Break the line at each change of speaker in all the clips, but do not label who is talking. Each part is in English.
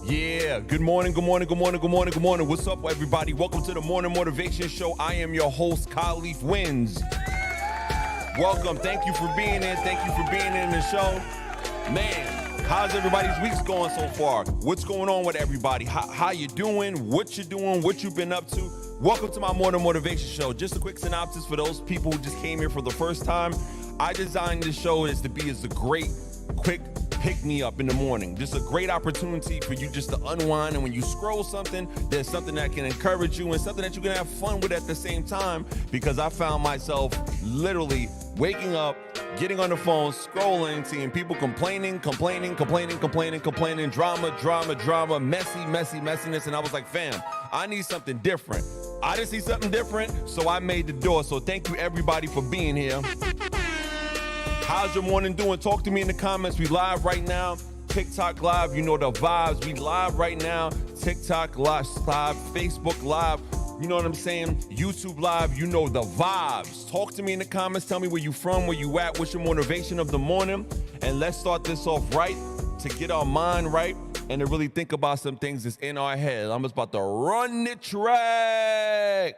Yeah, good morning, good morning, good morning, good morning, good morning. What's up, everybody? Welcome to the Morning Motivation Show. I am your host, Khalif Wins. Welcome. Thank you for being here. Thank you for being in the show. Man, how's everybody's weeks going so far? What's going on with everybody? How you doing? What you doing? What you been up to? Welcome to my Morning Motivation Show. Just a quick synopsis for those people who just came here for the first time. I designed this show as to be as a great, quick pick me up in the morning. Just a great opportunity for you just to unwind, and when you scroll something, there's something that can encourage you and something that you can have fun with at the same time, because I found myself literally waking up, getting on the phone, scrolling, seeing people complaining, drama, messiness, and I was like, fam, I need something different. I just see something different, so I made the door. So thank you everybody for being here. How's your morning doing? Talk to me in the comments. We live right now. TikTok live, you know the vibes. We live right now. TikTok live, Facebook live. You know what I'm saying? YouTube live, you know the vibes. Talk to me in the comments. Tell me where you from, where you at, what's your motivation of the morning. And let's start this off right to get our mind right and to really think about some things that's in our head. I'm just about to run the track.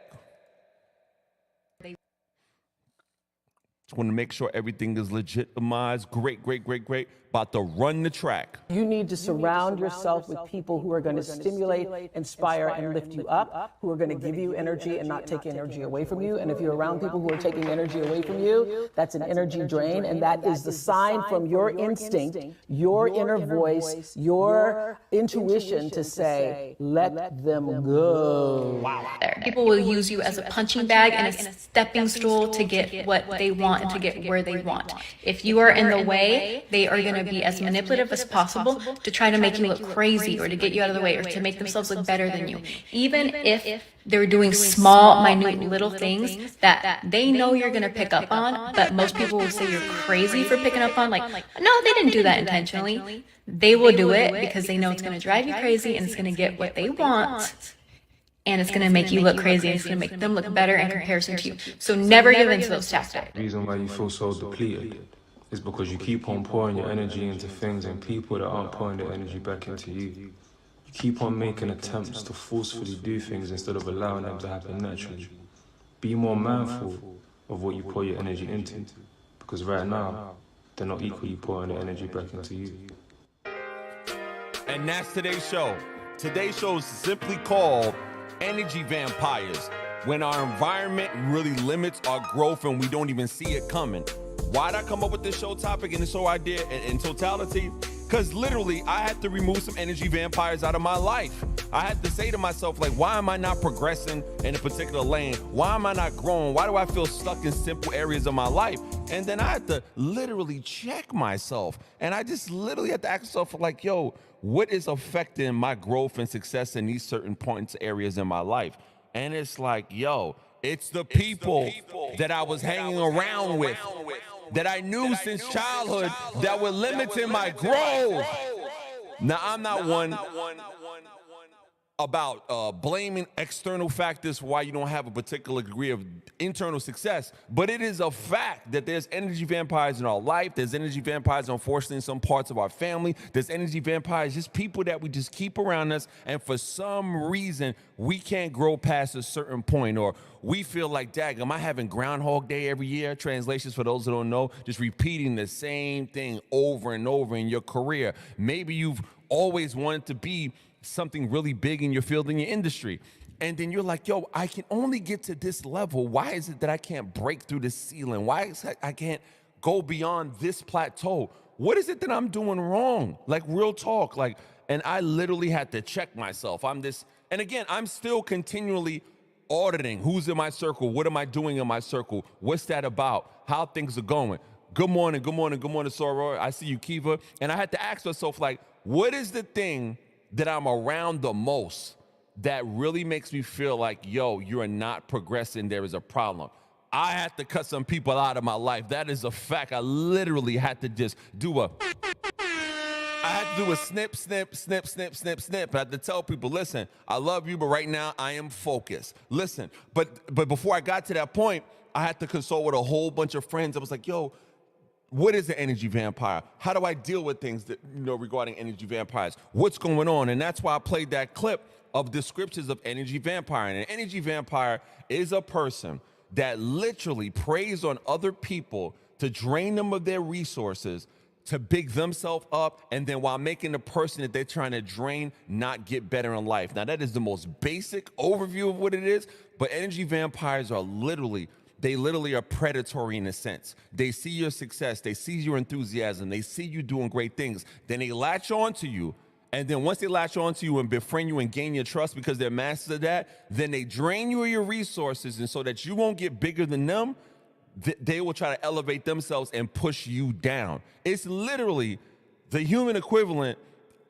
Just want to make sure everything is legitimized. Great. About to run the track.
You need to surround yourself with people who are going to stimulate, inspire, and lift you up, who are going to give you energy and not take energy away from you. And if you're around people who are taking energy away from you, that's an energy drain. And that is the sign from your instinct, your inner voice, your intuition to say, let them go.
Wow. People will use you as a punching bag and a stepping stool to get what they want and to get where they want. If you are in the way, they are going to be as manipulative as possible to try to make you look crazy or to get you out of the way or to make themselves look better than you. Even if they're doing small, minute, little things that they know you're going to pick up on, but most people will say you're crazy for picking up on. Like, no, they didn't do that intentionally. They will do it because they know it's going to drive you crazy and it's going to get what they want. And it's going to make you look crazy, and it's going to make them look better in comparison to you. So never give in to those tactics.
The reason why you feel so depleted is because you keep on pouring your energy into things and people that aren't pouring their energy back into you. You keep on making attempts to forcefully do things instead of allowing them to happen naturally. Be more mindful of what you pour your energy into, because right now, they're not equally pouring their energy back into you.
And that's today's show. Today's show is simply called Energy Vampires, when our environment really limits our growth and we don't even see it coming. Why'd I come up with this show topic and this show idea in totality? Because literally, I had to remove some energy vampires out of my life. I had to say to myself, like, why am I not progressing in a particular lane? Why am I not growing? Why do I feel stuck in simple areas of my life? And then I had to literally check myself. And I just literally had to ask myself, like, yo, what is affecting my growth and success in these certain points, areas in my life? And it's like, yo, it's the people that I was hanging around with, that I knew since childhood, that were limiting my growth. Now, I'm not one about blaming external factors for why you don't have a particular degree of internal success, but it is a fact that there's energy vampires in our life. There's energy vampires, unfortunately, in some parts of our family. There's energy vampires, just people that we just keep around us, and for some reason, we can't grow past a certain point, or we feel like, dag, am I having Groundhog Day every year? Translations for those who don't know, just repeating the same thing over and over in your career. Maybe you've always wanted to be something really big in your field, in your industry. And then you're like, yo, I can only get to this level. Why is it that I can't break through the ceiling? Why is it I can't go beyond this plateau? What is it that I'm doing wrong? Like, real talk. Like, and I literally had to check myself. And again, I'm still continually auditing who's in my circle. What am I doing in my circle? What's that about? How things are going? Good morning, Soror. I see you, Kiva. And I had to ask myself, like, what is the thing that I'm around the most that really makes me feel like, yo, you're not progressing, there is a problem? I had to cut some people out of my life. That is a fact. I literally had to just do a snip. I had to tell people, listen, I love you, but right now I am focused. Listen, but before I got to that point, I had to consult with a whole bunch of friends. I was like, yo, what is an energy vampire? How do I deal with things that, regarding energy vampires? What's going on? And that's why I played that clip of descriptions of energy vampire. And an energy vampire is a person that literally preys on other people to drain them of their resources, to big themselves up, and then while making the person that they're trying to drain not get better in life. Now, that is the most basic overview of what it is, but energy vampires are literally are predatory in a sense. They see your success, they see your enthusiasm, they see you doing great things, then they latch on to you. And then once they latch on to you and befriend you and gain your trust because they're masters of that, then they drain you of your resources, and so that you won't get bigger than them, they will try to elevate themselves and push you down. It's literally the human equivalent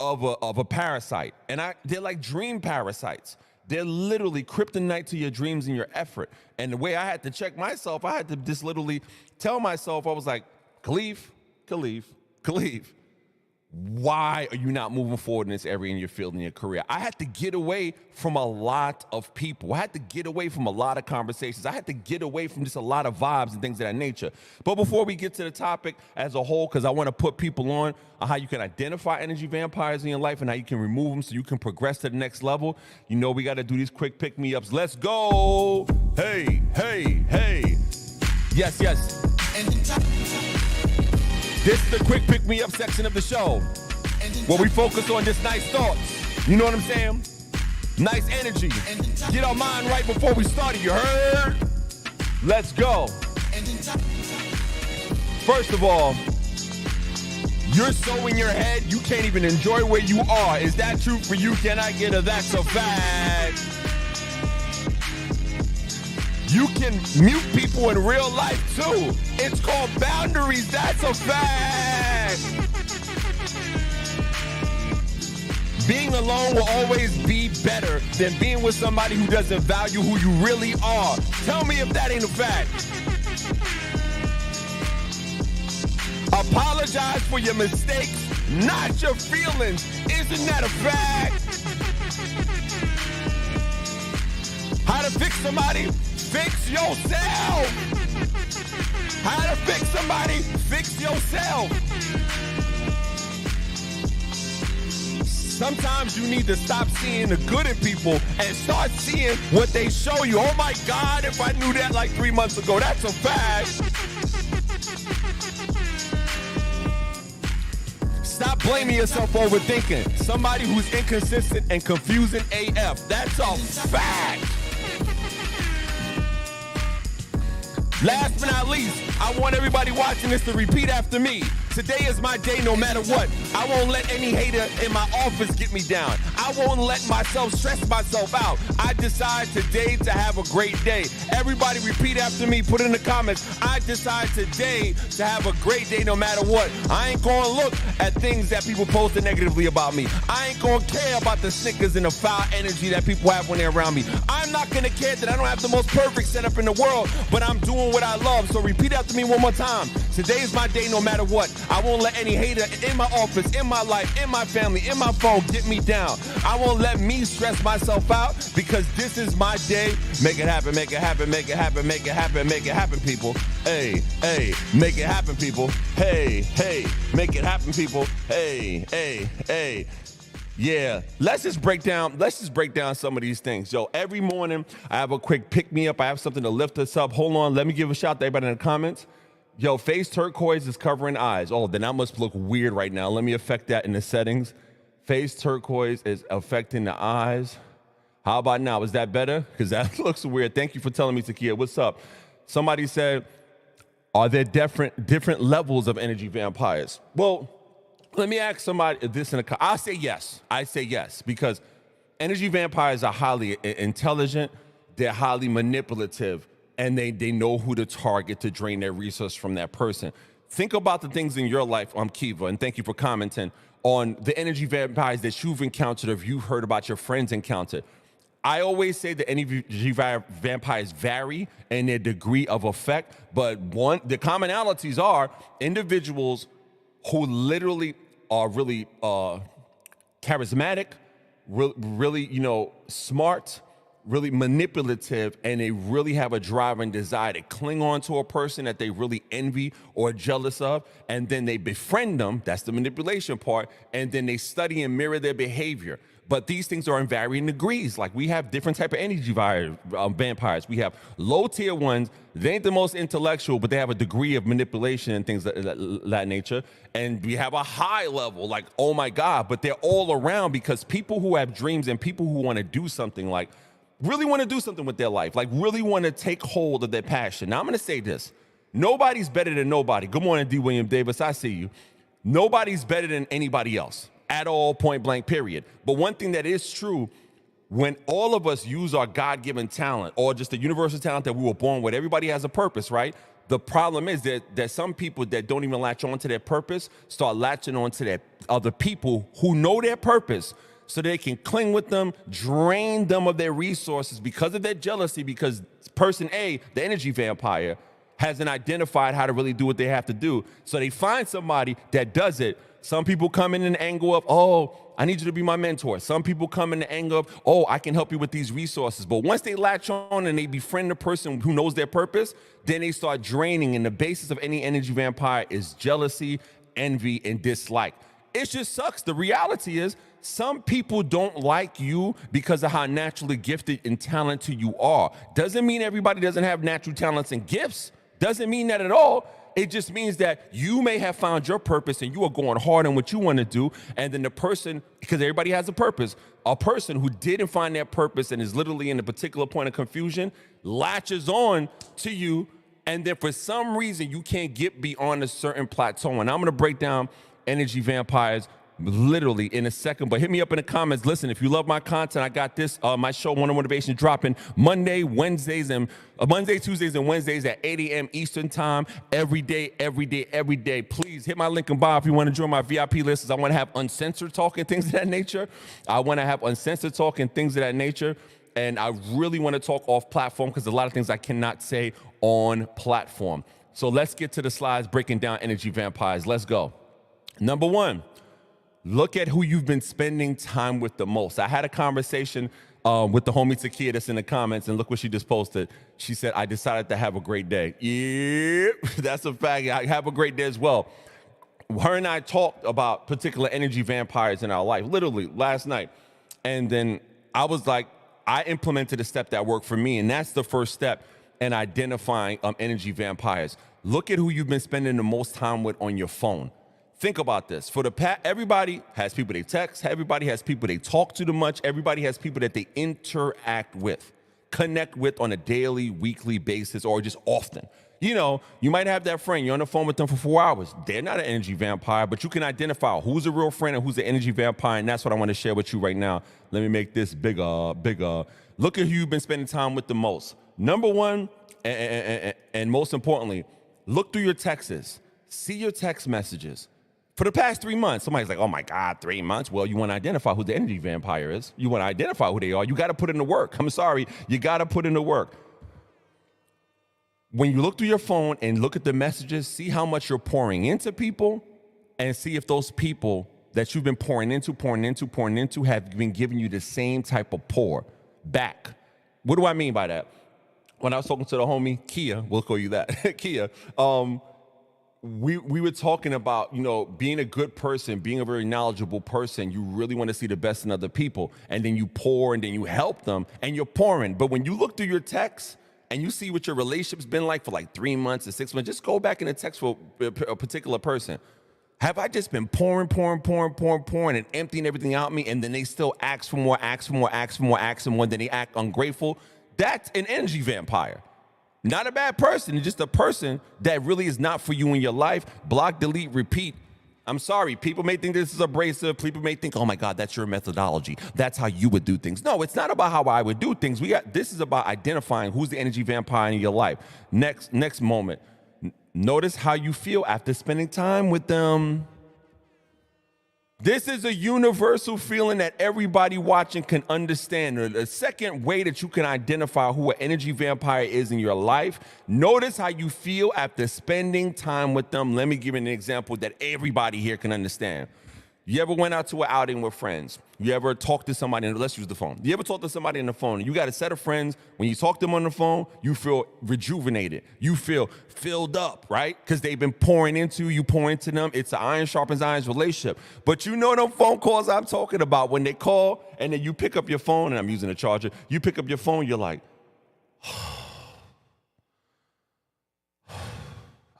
of a parasite. And they're like dream parasites. They're literally kryptonite to your dreams and your effort. And the way I had to check myself, I had to just literally tell myself, I was like, Khalif, why are you not moving forward in this area in your field, in your career? I had to get away from a lot of people. I had to get away from a lot of conversations. I had to get away from just a lot of vibes and things of that nature. But before we get to the topic as a whole, because I want to put people on how you can identify energy vampires in your life and how you can remove them so you can progress to the next level, we got to do these quick pick-me-ups. Let's go. Hey. Yes. This is the quick pick-me-up section of the show where we focus on just nice thoughts. You know what I'm saying? Nice energy. Get our mind right before we started, you heard? Let's go. First of all, you're so in your head, you can't even enjoy where you are. Is that true for you? Can I get a that's a fact? You can mute people in real life too. It's called boundaries. That's a fact. Being alone will always be better than being with somebody who doesn't value who you really are. Tell me if that ain't a fact. Apologize for your mistakes, not your feelings. Isn't that a fact? How to fix somebody? Fix yourself. How to fix somebody? Fix yourself. Sometimes you need to stop seeing the good in people and start seeing what they show you. Oh my God, if I knew that like 3 months ago, that's a fact. Stop blaming yourself for overthinking. Somebody who's inconsistent and confusing AF. That's a fact. Last but not least, I want everybody watching this to repeat after me. Today is my day no matter what. I won't let any hater in my office get me down. I won't let myself stress myself out. I decide today to have a great day. Everybody repeat after me, put in the comments. I decide today to have a great day no matter what. I ain't gonna look at things that people posted negatively about me. I ain't gonna care about the snickers and the foul energy that people have when they're around me. I'm not gonna care that I don't have the most perfect setup in the world, but I'm doing what I love. So repeat after me one more time. Today is my day no matter what. I won't let any hater in my office, in my life, in my family, in my phone get me down. I won't let me stress myself out because this is my day. Make it happen, make it happen, make it happen, make it happen, make it happen, people. Hey, make it happen, people. Hey, make it happen, people. Hey. Yeah, let's just break down some of these things. Yo, every morning I have a quick pick me up. I have something to lift us up. Hold on, let me give a shout to everybody in the comments. Yo, face turquoise is covering eyes. Oh, then that must look weird right now. Let me affect that in the settings. Face turquoise is affecting the eyes. How about now? Is that better? Because that looks weird. Thank you for telling me, Takia. What's up? Somebody said, are there different levels of energy vampires? Well, let me ask somebody this in a. I say yes, because energy vampires are highly intelligent. They're highly manipulative. And they know who to target to drain their resource from that person. Think about the things in your life, Kiva, and thank you for commenting on the energy vampires that you've encountered or you've heard about your friends encountered. I always say that energy vampires vary in their degree of effect, but the commonalities are individuals who literally are really charismatic, really, smart, really manipulative, and they really have a drive and desire to cling on to a person that they really envy or jealous of, and then they befriend them. That's the manipulation part. And then they study and mirror their behavior. But these things are in varying degrees. Like, we have different type of energy vampires. We have low tier ones. They ain't the most intellectual, but they have a degree of manipulation and things of that nature. And we have a high level, like, oh my God, but they're all around, because people who have dreams and people who want to do something, like really want to do something with their life, like really want to take hold of their passion. Now I'm going to say this. Nobody's better than nobody. Good morning, D. William Davis. I see you. Nobody's better than anybody else at all, point blank, period. But one thing that is true, when all of us use our God-given talent, or just the universal talent that we were born with, everybody has a purpose, right? The problem is that there's some people that don't even latch on to their purpose, start latching on to their other people who know their purpose, so they can cling with them, drain them of their resources because of their jealousy, because person A, the energy vampire, hasn't identified how to really do what they have to do. So they find somebody that does it. Some people come in an angle of, oh, I need you to be my mentor. Some people come in the angle of, oh, I can help you with these resources. But once they latch on and they befriend the person who knows their purpose, then they start draining. And the basis of any energy vampire is jealousy, envy, and dislike. It just sucks. The reality is, some people don't like you because of how naturally gifted and talented you are. Doesn't mean everybody doesn't have natural talents and gifts. Doesn't mean that at all. It just means that you may have found your purpose and you are going hard on what you want to do. And then the person, because everybody has a person who didn't find their purpose and is literally in a particular point of confusion, latches on to you. And then for some reason, you can't get beyond a certain plateau. And I'm going to break down energy vampires literally in a second, but hit me up in the comments. Listen, if you love my content, I got this, my show, One on Motivation, dropping Monday, Tuesdays, and Wednesdays at 8 a.m. Eastern time, every day. Please hit my link in bio if you want to join my VIP list. I want to have uncensored talk and things of that nature. And I really want to talk off platform, because a lot of things I cannot say on platform. So let's get to the slides breaking down energy vampires. Let's go. Number one, look at who you've been spending time with the most. I had a conversation with the homie Takia that's in the comments, and look what she just posted. She said, I decided to have a great day. Yep, that's a fact. I have a great day as well. Her and I talked about particular energy vampires in our life, literally last night. And then I was like, I implemented a step that worked for me, and that's the first step in identifying energy vampires. Look at who you've been spending the most time with on your phone. Think about this. Everybody has people they text. Everybody has people they talk to too much. Everybody has people that they interact with, connect with on a daily, weekly basis, or just often. You know, you might have that friend. You're on the phone with them for 4 hours. They're not an energy vampire, but you can identify who's a real friend and who's an energy vampire, and that's what I want to share with you right now. Let me make this bigger. Look at who you've been spending time with the most. Number one, and most importantly, look through your texts. See your text messages. For the past 3 months, somebody's like, oh my God, 3 months? Well, you want to identify who the energy vampire is. You want to identify who they are. You got to put in the work. I'm sorry. You got to put in the work. When you look through your phone and look at the messages, see how much you're pouring into people, and see if those people that you've been pouring into have been giving you the same type of pour back. What do I mean by that? When I was talking to the homie Kia, we'll call you that, Kia, we were talking about, you know, being a good person, being a very knowledgeable person. You really want to see the best in other people, and then you pour, and then you help them, and you're pouring. But when you look through your texts and you see what your relationship's been like for like 3 months or 6 months, just go back in the text for a particular person. Have I just been pouring, and emptying everything out of me, and then they still ask for more, then they act ungrateful? That's an energy vampire. Not a bad person, it's just a person that really is not for you in your life. Block, delete, repeat. I'm sorry, people may think this is abrasive. People may think, oh my God, that's your methodology. That's how you would do things. No, it's not about how I would do things. This is about identifying who's the energy vampire in your life. Next moment. Notice how you feel after spending time with them. This is a universal feeling that everybody watching can understand. The second way that you can identify who an energy vampire is in your life, notice how you feel after spending time with them. Let me give you an example that everybody here can understand. You ever went out to an outing with friends? You ever talked to somebody, let's use the phone. You ever talk to somebody on the phone, and you got a set of friends, when you talk to them on the phone, you feel rejuvenated. You feel filled up, right? Because they've been pouring into you, pour into them. It's an iron sharpens iron relationship. But you know them phone calls I'm talking about, when they call, and then you pick up your phone, and I'm using a charger, you pick up your phone, you're like,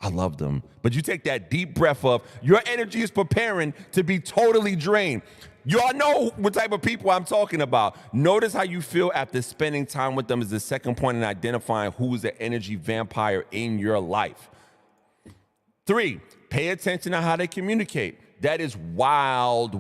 I love them. But you take that deep breath of, your energy is preparing to be totally drained. Y'all know what type of people I'm talking about. Notice how you feel after spending time with them is the second point in identifying who's the energy vampire in your life. 3, pay attention to how they communicate. That is wild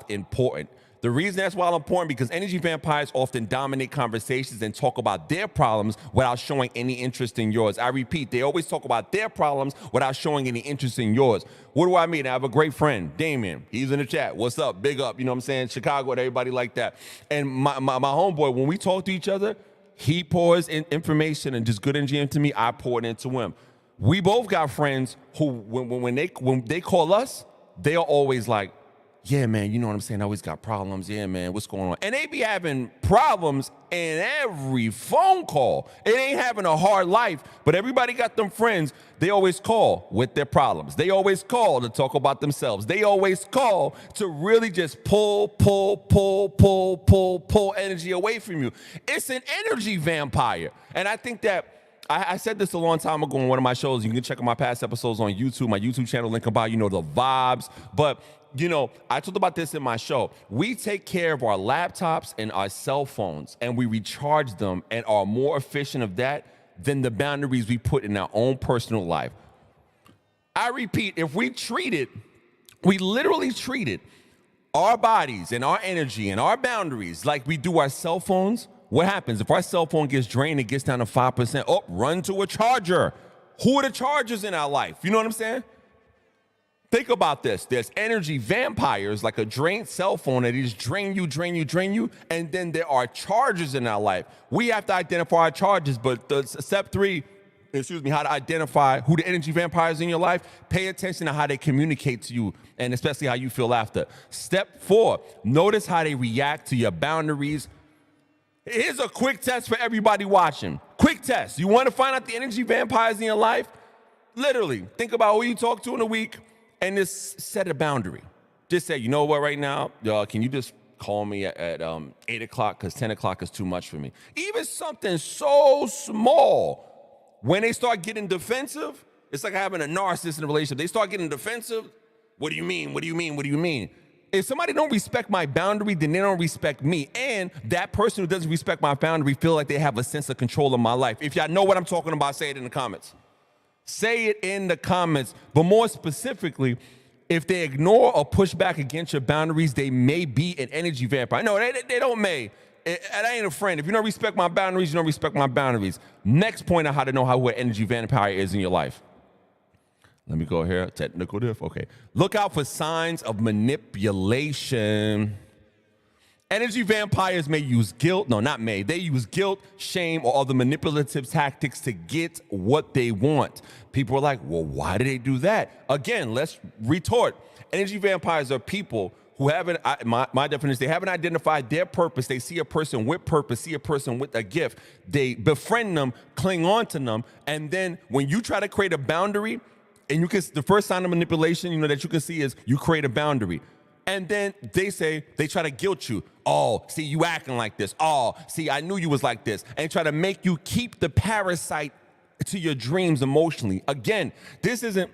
important. The reason that's wild important because energy vampires often dominate conversations and talk about their problems without showing any interest in yours. I repeat, they always talk about their problems without showing any interest in yours. What do I mean? I have a great friend, Damien. He's in the chat. What's up? Big up. You know what I'm saying? Chicago and everybody like that. And my homeboy, when we talk to each other, he pours in information and just good energy into me. I pour it into him. We both got friends who, when they call us, they are always like, yeah, man, you know what I'm saying? I always got problems. Yeah, man, what's going on? And they be having problems in every phone call. It ain't having a hard life, but everybody got them friends. They always call with their problems. They always call to talk about themselves. They always call to really just pull energy away from you. It's an energy vampire. And I think that I said this a long time ago on one of my shows. You can check out my past episodes on YouTube, my YouTube channel, link about, you know, the vibes. But you know, I talked about this in my show. We take care of our laptops and our cell phones, and we recharge them and are more efficient of that than the boundaries we put in our own personal life. I repeat, if we literally treated our bodies and our energy and our boundaries like we do our cell phones, what happens? If our cell phone gets drained, it gets down to 5%, oh, run to a charger. Who are the chargers in our life? You know what I'm saying? Think about this. There's energy vampires, like a drained cell phone that just drain you. And then there are chargers in our life. We have to identify our chargers, but the step 3, how to identify who the energy vampires in your life, pay attention to how they communicate to you, and especially how you feel after. Step 4, notice how they react to your boundaries. Here's a quick test for everybody watching. Quick test. You want to find out the energy vampires in your life? Literally, think about who you talk to in a week, and just set a boundary. Just say, you know what, right now, can you just call me at 8 o'clock because 10 o'clock is too much for me. Even something so small, when they start getting defensive, it's like having a narcissist in a relationship. They start getting defensive. What do you mean? What do you mean? What do you mean? If somebody don't respect my boundary, then they don't respect me. And that person who doesn't respect my boundary feel like they have a sense of control of my life. If y'all know what I'm talking about, say it in the comments. Say it in the comments. But more specifically, if they ignore or push back against your boundaries, they may be an energy vampire. No, they don't may. And I ain't a friend. If you don't respect my boundaries, you don't respect my boundaries. Next point on how to know how an energy vampire is in your life. Let me go here. Technical diff. Okay. Look out for signs of manipulation. Energy vampires may use guilt. No, not may. They use guilt, shame, or other manipulative tactics to get what they want. People are like, well, why do they do that? Again, let's retort. Energy vampires are people who haven't, my definition, they haven't identified their purpose. They see a person with purpose, see a person with a gift. They befriend them, cling on to them. And then when you try to create a boundary, and you can, the first sign of manipulation, that you can see is you create a boundary. And then they try to guilt you. Oh, see, you acting like this. Oh, see, I knew you was like this. And try to make you keep the parasite to your dreams emotionally. Again, this isn't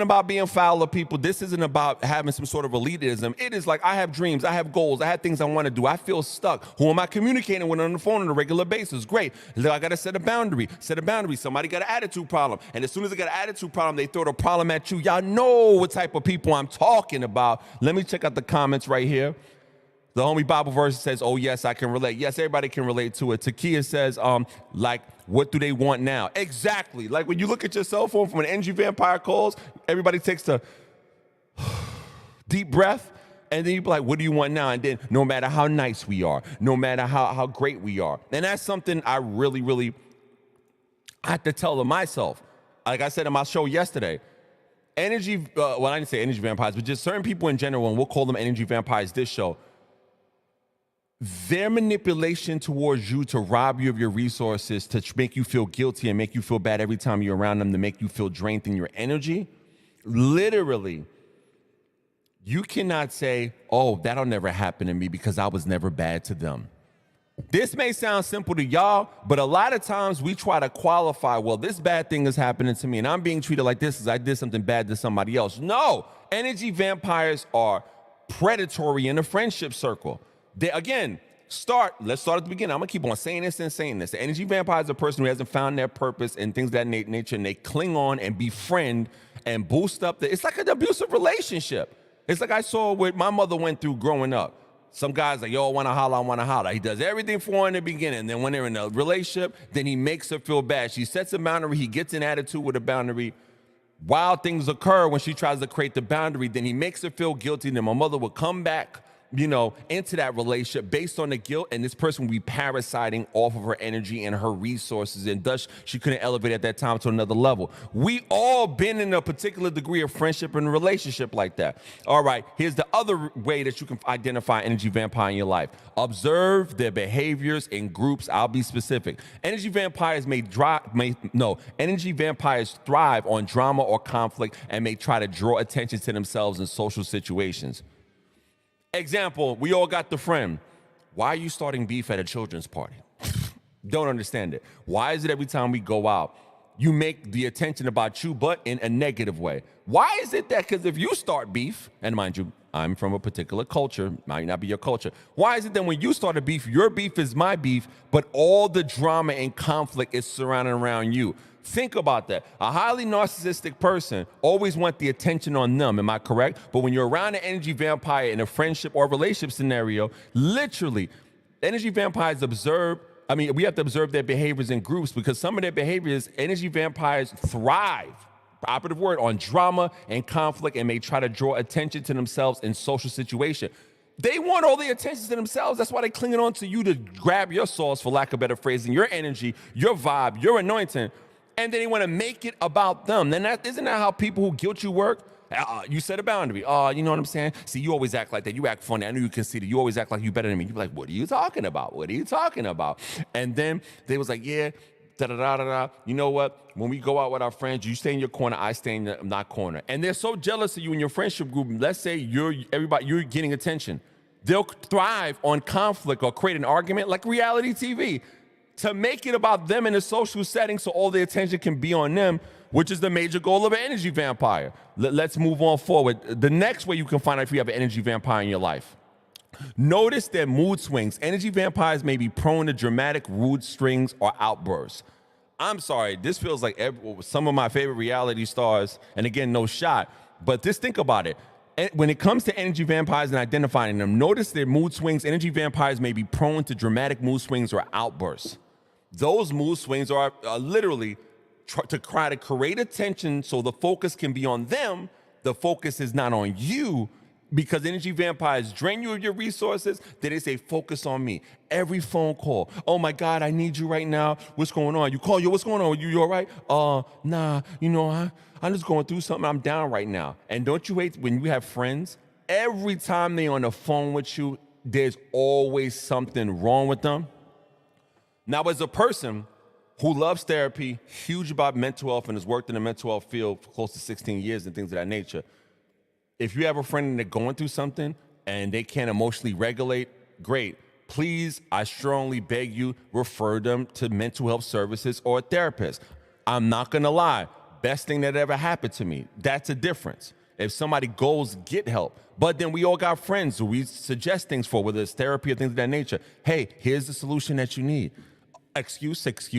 about being foul of people. This isn't about having some sort of elitism. It is like, I have dreams, I have goals, I have things I want to do. I feel stuck. Who am I communicating with on the phone on a regular basis? Great. I got to set a boundary. Somebody got an attitude problem. And as soon as they got an attitude problem, they throw the problem at you. Y'all know what type of people I'm talking about. Let me check out the comments right here. The homie Bible verse says, oh, yes, I can relate. Yes, everybody can relate to it. Takia says, like, what do they want now? Exactly. Like when you look at your cell phone from an energy vampire calls, everybody takes a deep breath, and then you be like, what do you want now? And then no matter how nice we are, no matter how great we are. And that's something I really, I have to tell to myself. Like I said in my show yesterday, energy, well, I didn't say energy vampires, but just certain people in general, and we'll call them energy vampires this show, their manipulation towards you to rob you of your resources, to make you feel guilty and make you feel bad every time you're around them, to make you feel drained in your energy, literally, you cannot say, oh, that'll never happen to me because I was never bad to them. This may sound simple to y'all, but a lot of times we try to qualify, well, this bad thing is happening to me and I'm being treated like this because I did something bad to somebody else. No, energy vampires are predatory in a friendship circle. They, again, let's start at the beginning. I'm gonna keep on saying this and saying this. The energy vampire is a person who hasn't found their purpose and things of that nature, and they cling on and befriend and boost up. It's like an abusive relationship. It's like I saw what my mother went through growing up. Some guys like, yo, I wanna holler. He does everything for her in the beginning. Then when they're in a relationship, then he makes her feel bad. She sets a boundary, he gets an attitude with a boundary. Wild things occur when she tries to create the boundary, then he makes her feel guilty. Then my mother would come back, into that relationship based on the guilt, and this person would be parasiting off of her energy and her resources, and thus she couldn't elevate at that time to another level. We all been in a particular degree of friendship and relationship like that. All right, here's the other way that you can identify energy vampire in your life. Observe their behaviors in groups. I'll be specific. Energy vampires energy vampires thrive on drama or conflict and may try to draw attention to themselves in social situations. Example, we all got the friend. Why are you starting beef at a children's party? Don't understand it. Why is it every time we go out, you make the attention about you, but in a negative way? Why is it that, because if you start beef, and mind you, I'm from a particular culture, might not be your culture. Why is it that when you start a beef, your beef is my beef, but all the drama and conflict is surrounding around you? Think about that. A highly narcissistic person always wants the attention on them, am I correct? But when you're around an energy vampire in a friendship or relationship scenario, literally, energy vampires we have to observe their behaviors in groups, because some of their behaviors, energy vampires thrive, operative word, on drama and conflict, and may try to draw attention to themselves in social situations. They want all the attention to themselves. That's why they're clinging on to you to grab your sauce, for lack of better phrasing, your energy, your vibe, your anointing. And then they want to make it about them. Then isn't that how people who guilt you work? You set a boundary. You know what I'm saying? See, you always act like that. You act funny. I know you conceited. You always act like you better than me. You're like, what are you talking about? What are you talking about? And then they was like, yeah, da-da-da-da-da. You know what? When we go out with our friends, you stay in your corner, I stay in my corner. And they're so jealous of you in your friendship group. Let's say you're getting attention. They'll thrive on conflict or create an argument like reality TV, to make it about them in a social setting so all the attention can be on them, which is the major goal of an energy vampire. Let's move on forward. The next way you can find out if you have an energy vampire in your life. Notice their mood swings. Energy vampires may be prone to dramatic mood swings or outbursts. I'm sorry, this feels like some of my favorite reality stars, and again, no shot, but just think about it. When it comes to energy vampires and identifying them, notice their mood swings. Energy vampires may be prone to dramatic mood swings or outbursts. Those mood swings are literally to try to create attention so the focus can be on them. The focus is not on you, because energy vampires drain you of your resources. Then they say, focus on me. Every phone call, oh my God, I need you right now. What's going on? You call, yo, what's going on? You all right? Nah, I'm just going through something. I'm down right now. And don't you hate when you have friends, every time they on the phone with you, there's always something wrong with them? Now, as a person who loves therapy, huge about mental health, and has worked in the mental health field for close to 16 years and things of that nature, if you have a friend and they're going through something and they can't emotionally regulate, great. Please, I strongly beg you, refer them to mental health services or a therapist. I'm not gonna lie, best thing that ever happened to me. That's a difference. If somebody goes, get help. But then we all got friends who we suggest things for, whether it's therapy or things of that nature. Hey, here's the solution that you need. Excuse.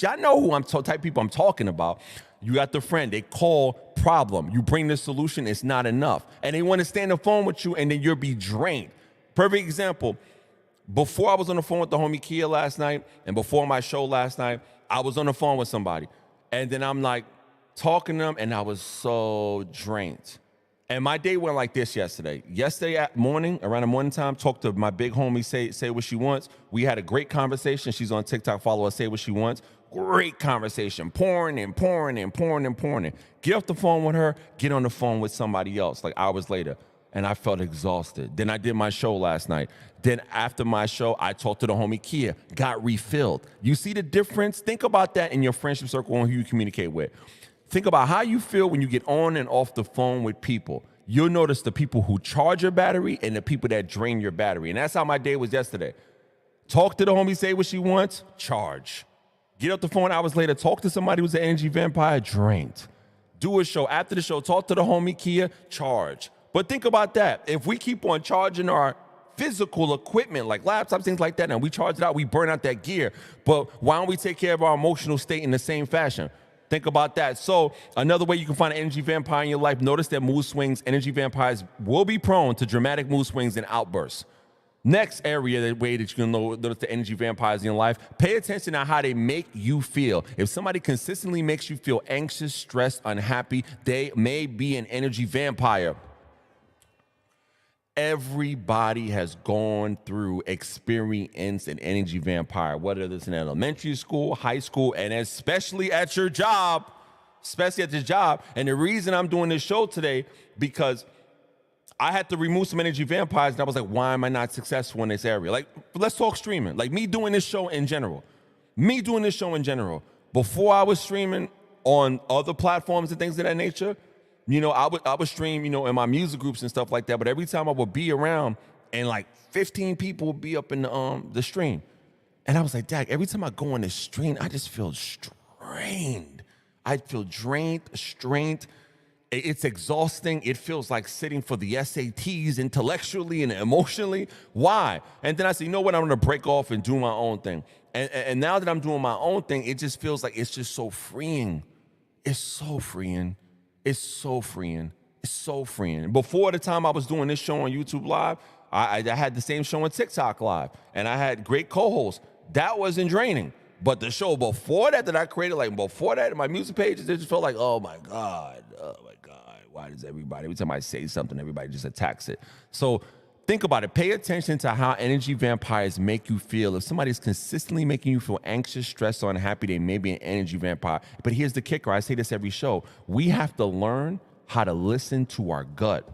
Y'all know who type of people I'm talking about. You got the friend, they call, problem. You bring the solution, it's not enough. And they want to stay on the phone with you, and then you'll be drained. Perfect example. Before I was on the phone with the homie Kia last night, and before my show last night, I was on the phone with somebody. And then I'm like talking to them, and I was so drained. And my day went like this yesterday. Yesterday morning, around the morning time, talked to my big homie, Say What She Wants. We had a great conversation. She's on TikTok, follow her, Say What She Wants. Great conversation, pouring and pouring and pouring and pouring. Get off the phone with her, get on the phone with somebody else, like hours later. And I felt exhausted. Then I did my show last night. Then after my show, I talked to the homie Kia, got refilled. You see the difference? Think about that in your friendship circle and who you communicate with. Think about how you feel when you get on and off the phone with people. You'll notice the people who charge your battery and the people that drain your battery. And that's how my day was yesterday. Talk to the homie, say what she wants, charge. Get off the phone hours later, talk to somebody who's an energy vampire, drained. Do a show. After the show, talk to the homie Kia, charge. But think about that. If we keep on charging our physical equipment like laptops, things like that, and we charge it out, we burn out that gear. But why don't we take care of our emotional state in the same fashion? Think about that. So another way you can find an energy vampire in your life, notice that mood swings, energy vampires will be prone to dramatic mood swings and outbursts. Next area, the way that you can notice the energy vampires in your life, pay attention to how they make you feel. If somebody consistently makes you feel anxious, stressed, unhappy, they may be an energy vampire. Everybody has gone through, experienced an energy vampire, whether it's in elementary school, high school, and especially at your job, And the reason I'm doing this show today, because I had to remove some energy vampires, and I was like, why am I not successful in this area? Like, let's talk streaming. Like me doing this show in general. Before I was streaming on other platforms and things of that nature, you know, I would stream, you know, in my music groups and stuff like that. But every time I would be around, and like 15 people would be up in the stream, and I was like, Dag, every time I go on this stream, I just feel strained. I feel drained, strained. It's exhausting. It feels like sitting for the SATs intellectually and emotionally. Why? And then I said, you know what? I'm going to break off and do my own thing. And now that I'm doing my own thing, it just feels like it's just so freeing. It's so freeing. It's so freeing. It's so freeing. Before the time I was doing this show on YouTube Live, I had the same show on TikTok Live, and I had great co-hosts. That wasn't draining. But the show before that I created, like before that, my music pages, it just felt like, oh my God, why does every time I say something, everybody just attacks it? So think about it. Pay attention to how energy vampires make you feel. If somebody's consistently making you feel anxious, stressed, or unhappy, they may be an energy vampire. But here's the kicker. I say this every show. We have to learn how to listen to our gut.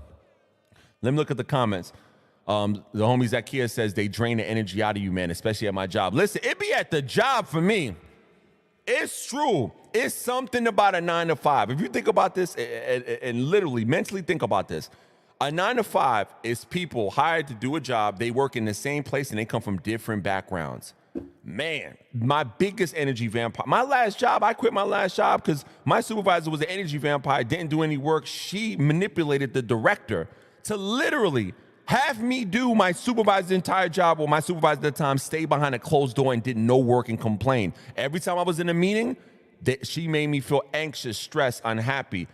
Let me look at the comments. The homie Zacchaeus says they drain the energy out of you, man, especially at my job. Listen, it be at the job for me. It's true. It's something about a 9 to 5. If you think about this and literally mentally think about this, a 9 to 5 is people hired to do a job. They work in the same place and they come from different backgrounds. Man, my biggest energy vampire. My last job, I quit my last job because my supervisor was an energy vampire, didn't do any work. She manipulated the director to literally have me do my supervisor's entire job, while my supervisor at the time stayed behind a closed door and did no work and complained. Every time I was in a meeting, she made me feel anxious, stressed, unhappy.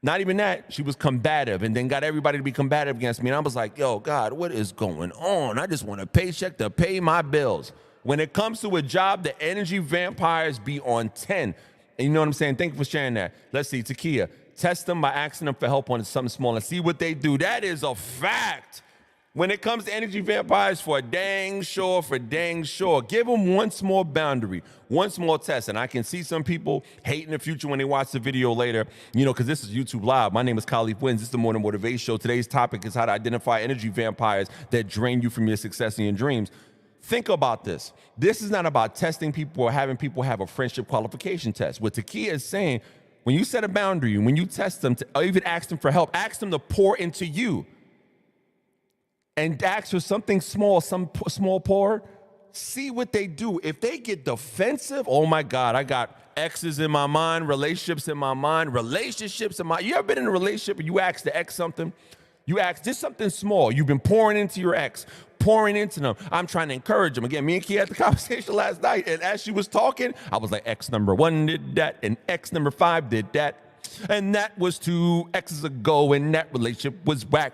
Not even that, she was combative and then got everybody to be combative against me. And I was like, yo, God, what is going on? I just want a paycheck to pay my bills. When it comes to a job, the energy vampires be on 10. And you know what I'm saying? Thank you for sharing that. Let's see, Takia. Test them by asking them for help on something small and see what they do. That is a fact. When it comes to energy vampires, for dang sure. Give them one small boundary, one small test. And I can see some people hate in the future when they watch the video later, you know, because this is YouTube Live. My name is Khalif Wins. This is the Morning Motivation Show. Today's topic is how to identify energy vampires that drain you from your success and your dreams. Think about this. This is not about testing people or having people have a friendship qualification test. What Takia is saying, when you set a boundary, when you test them, or even ask them for help, ask them to pour into you. And ask for something small, some small pour. See what they do. If they get defensive, oh my God, I got exes in my mind, relationships in my mind. You ever been in a relationship and you ask the ex something? You ask just something small. You've been pouring into your ex, pouring into them. I'm trying to encourage them. Again, me and Kia had the conversation last night, and as she was talking, I was like, ex number 1 did that, and ex number 5 did that. And that was 2 exes ago, and that relationship was whack.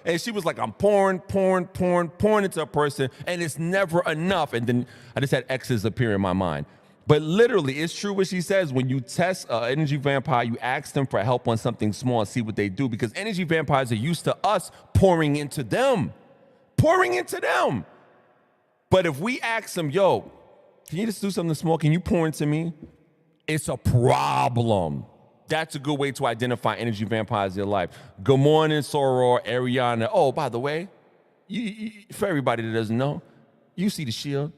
And she was like, I'm pouring into a person, and it's never enough. And then I just had exes appear in my mind. But literally, it's true what she says. When you test an energy vampire, you ask them for help on something small and see what they do. Because energy vampires are used to us pouring into them. But if we ask them, yo, Can you just do something small? Can you pour into me? It's a problem. That's a good way to identify energy vampires in your life. Good morning, Soror, Ariana. Oh, by the way, for everybody that doesn't know, you see the shield.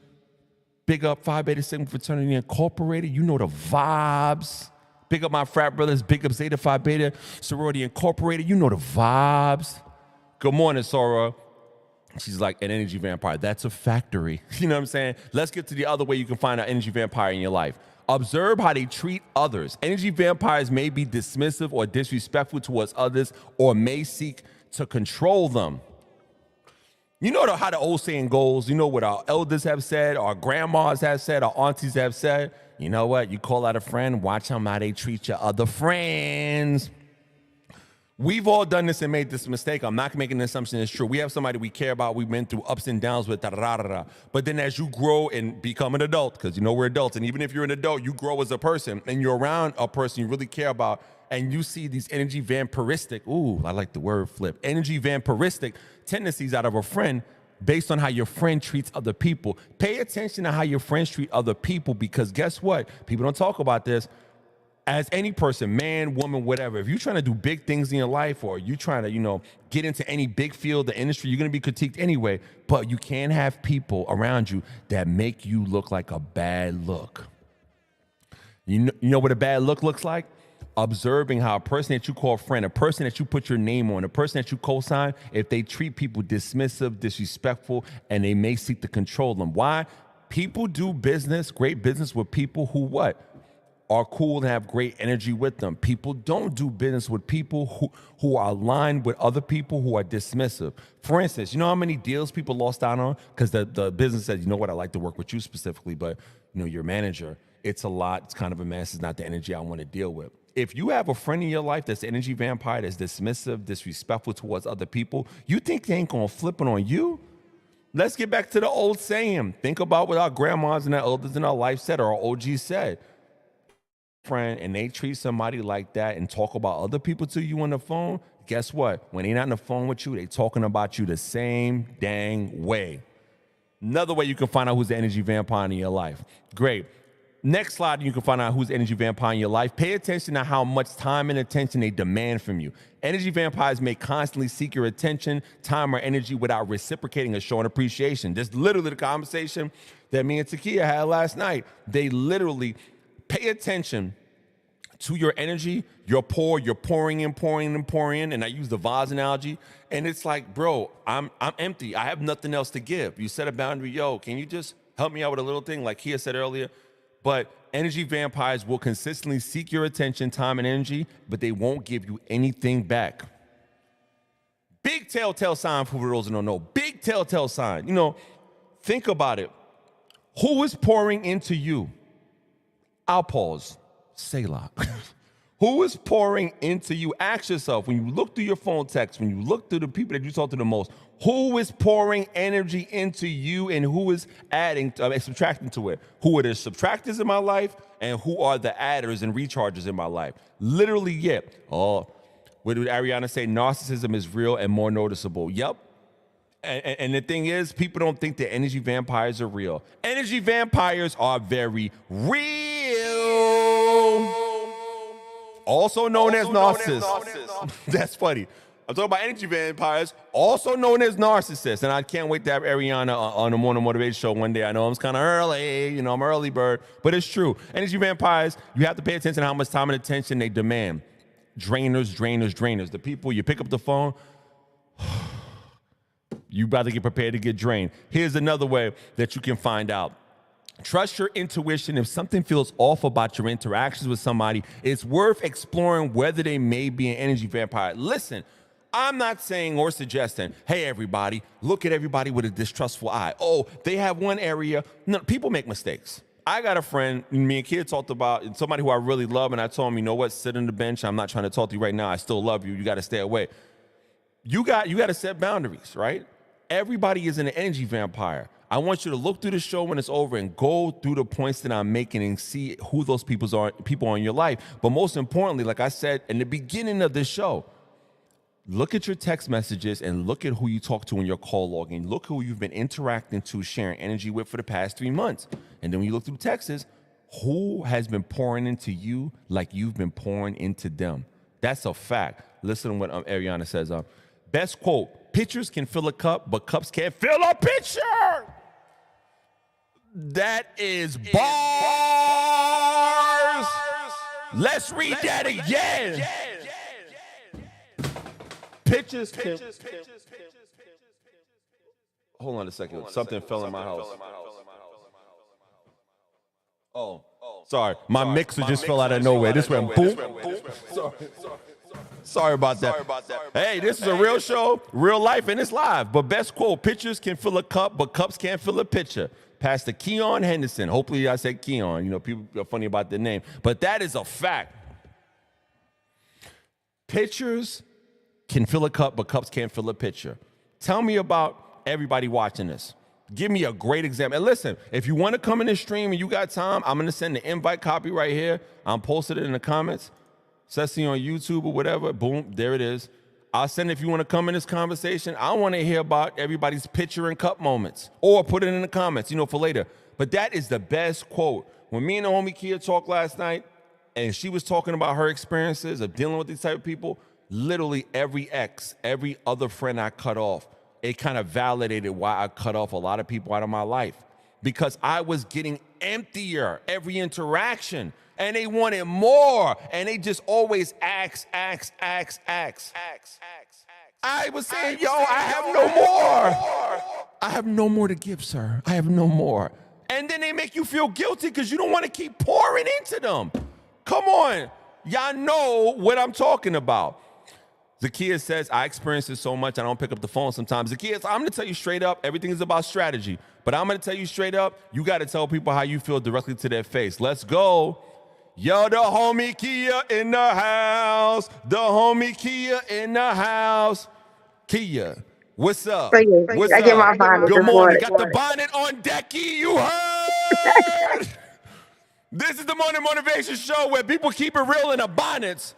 Big up Phi Beta Sigma Fraternity Incorporated. You know the vibes. Big up my frat brothers. Big up Zeta Phi Beta Sorority Incorporated. You know the vibes. Good morning, Soror. She's like an energy vampire. That's a factory. You know what I'm saying? Let's get to the other way you can find an energy vampire in your life. Observe how they treat others. Energy vampires may be dismissive or disrespectful towards others or may seek to control them. You know how the old saying goes. You know what our elders have said, our grandmas have said, our aunties have said. You know what? You call out a friend, watch how they treat your other friends. We've all done this and made this mistake. I'm not making an assumption it's true. We have somebody we care about. We've been through ups and downs with. But then as you grow and become an adult, because you know we're adults, and even if you're an adult, you grow as a person, and you're around a person you really care about, and you see these energy vampiristic, ooh, I like the word flip, energy vampiristic tendencies out of a friend based on how your friend treats other people. Pay attention to how your friends treat other people, because guess what? People don't talk about this. As any person, man, woman, whatever, if you're trying to do big things in your life or you're trying to, get into any big field, the industry, you're going to be critiqued anyway. But you can't have people around you that make you look like a bad look. You know what a bad look looks like? Observing how a person that you call a friend, a person that you put your name on, a person that you co-sign, if they treat people dismissive, disrespectful, and they may seek to control them. Why? People do business, great business with people who what? Are cool and have great energy with them. People don't do business with people who are aligned with other people who are dismissive. For instance, you know how many deals people lost out on? Because the business said, you know what, I like to work with you specifically, but your manager, it's a lot, it's kind of a mess, it's not the energy I want to deal with. If you have a friend in your life that's an energy vampire, that's dismissive, disrespectful towards other people, you think they ain't gonna flip it on you? Let's get back to the old saying. Think about what our grandmas and our elders in our life said, or our OGs said. Friend, and they treat somebody like that and talk about other people to you on the phone, guess what? When they're not on the phone with you, they talking about you the same dang way. Another way you can find out who's the energy vampire in your life. Great. Next slide, you can find out who's the energy vampire in your life. Pay attention to how much time and attention they demand from you. Energy vampires may constantly seek your attention, time, or energy without reciprocating or showing appreciation. This is literally the conversation that me and Takia had last night. They literally pay attention to your energy. You're pouring in, and I use the vase analogy, and it's like, bro, I'm empty. I have nothing else to give. You set a boundary, yo, can you just help me out with a little thing, like Kia said earlier? But energy vampires will consistently seek your attention, time, and energy, but they won't give you anything back. Big telltale sign for those who don't know. Big telltale sign. Think about it. Who is pouring into you? I'll pause. Selah. Who is pouring into you? Ask yourself, when you look through your phone text, when you look through the people that you talk to the most, who is pouring energy into you and who is subtracting to it? Who are the subtractors in my life and who are the adders and recharges in my life? Literally, yeah. Oh, what did Ariana say? Narcissism is real and more noticeable. Yep. And the thing is, people don't think that energy vampires are real. Energy vampires are very real. Also known as narcissists. That's funny. I'm talking about energy vampires, also known as narcissists. And I can't wait to have Ariana on the Morning Motivation Show one day. I know I'm kind of early. I'm an early bird. But it's true. Energy vampires, you have to pay attention to how much time and attention they demand. Drainers. The people, you pick up the phone, you about to get prepared to get drained. Here's another way that you can find out. Trust your intuition. If something feels off about your interactions with somebody, it's worth exploring whether they may be an energy vampire. Listen, I'm not saying or suggesting, hey, everybody, look at everybody with a distrustful eye. Oh, they have one area. No, people make mistakes. I got a friend, me and Kid talked about, somebody who I really love, and I told him, you know what, sit on the bench. I'm not trying to talk to you right now. I still love you. You got to stay away. You got to set boundaries, right? Everybody is an energy vampire. I want you to look through the show when it's over and go through the points that I'm making and see who those people are in your life. But most importantly, like I said in the beginning of this show, look at your text messages and look at who you talk to in your call logging. Look who you've been interacting to, sharing energy with for the past 3 months. And then when you look through texts, who has been pouring into you like you've been pouring into them? That's a fact. Listen to what Ariana says. Best quote, pictures can fill a cup, but cups can't fill a pitcher. That is bars. Let's read that again. Pictures can... Hold on a second. Something fell in my house. Oh, sorry. My mixer just fell out of nowhere. This went boom. Sorry about that. Hey, this is a real show, real life, and it's live. But best quote, pictures can fill a cup, but cups can't fill a pitcher. Pastor Keon Henderson. Hopefully I said Keon. You know, people are funny about the name. But that is a fact. Pitchers can fill a cup, but cups can't fill a pitcher. Tell me about everybody watching this. Give me a great example. And listen, if you want to come in the stream and you got time, I'm going to send the invite copy right here. I'm posted it in the comments. Ceci on YouTube or whatever. Boom, there it is. I'll send it if you want to come in this conversation. I want to hear about everybody's pitcher and cup moments. Or put it in the comments, you know, for later. But that is the best quote. When me and the homie Kia talked last night, and she was talking about her experiences of dealing with these type of people, literally every other friend I cut off, it kind of validated why I cut off a lot of people out of my life. Because I was getting emptier every interaction. And they wanted more. And they just always ask. I was saying, yo, I have no more. I have no more to give, sir. I have no more. And then they make you feel guilty because you don't want to keep pouring into them. Come on. Y'all know what I'm talking about. Zakiya says, I experience this so much, I don't pick up the phone sometimes. Zakiya, I'm going to tell you straight up, everything is about strategy. But I'm going to tell you straight up, you got to tell people how you feel directly to their face. Let's go. Yo, the homie Kia in the house. The homie Kia in the house. Kia, what's up? What's
I
up?
get my bonnet.
Good morning. Got the bonnet on decky, you heard? This is the Morning Motivation Show where people keep it real in the bonnets.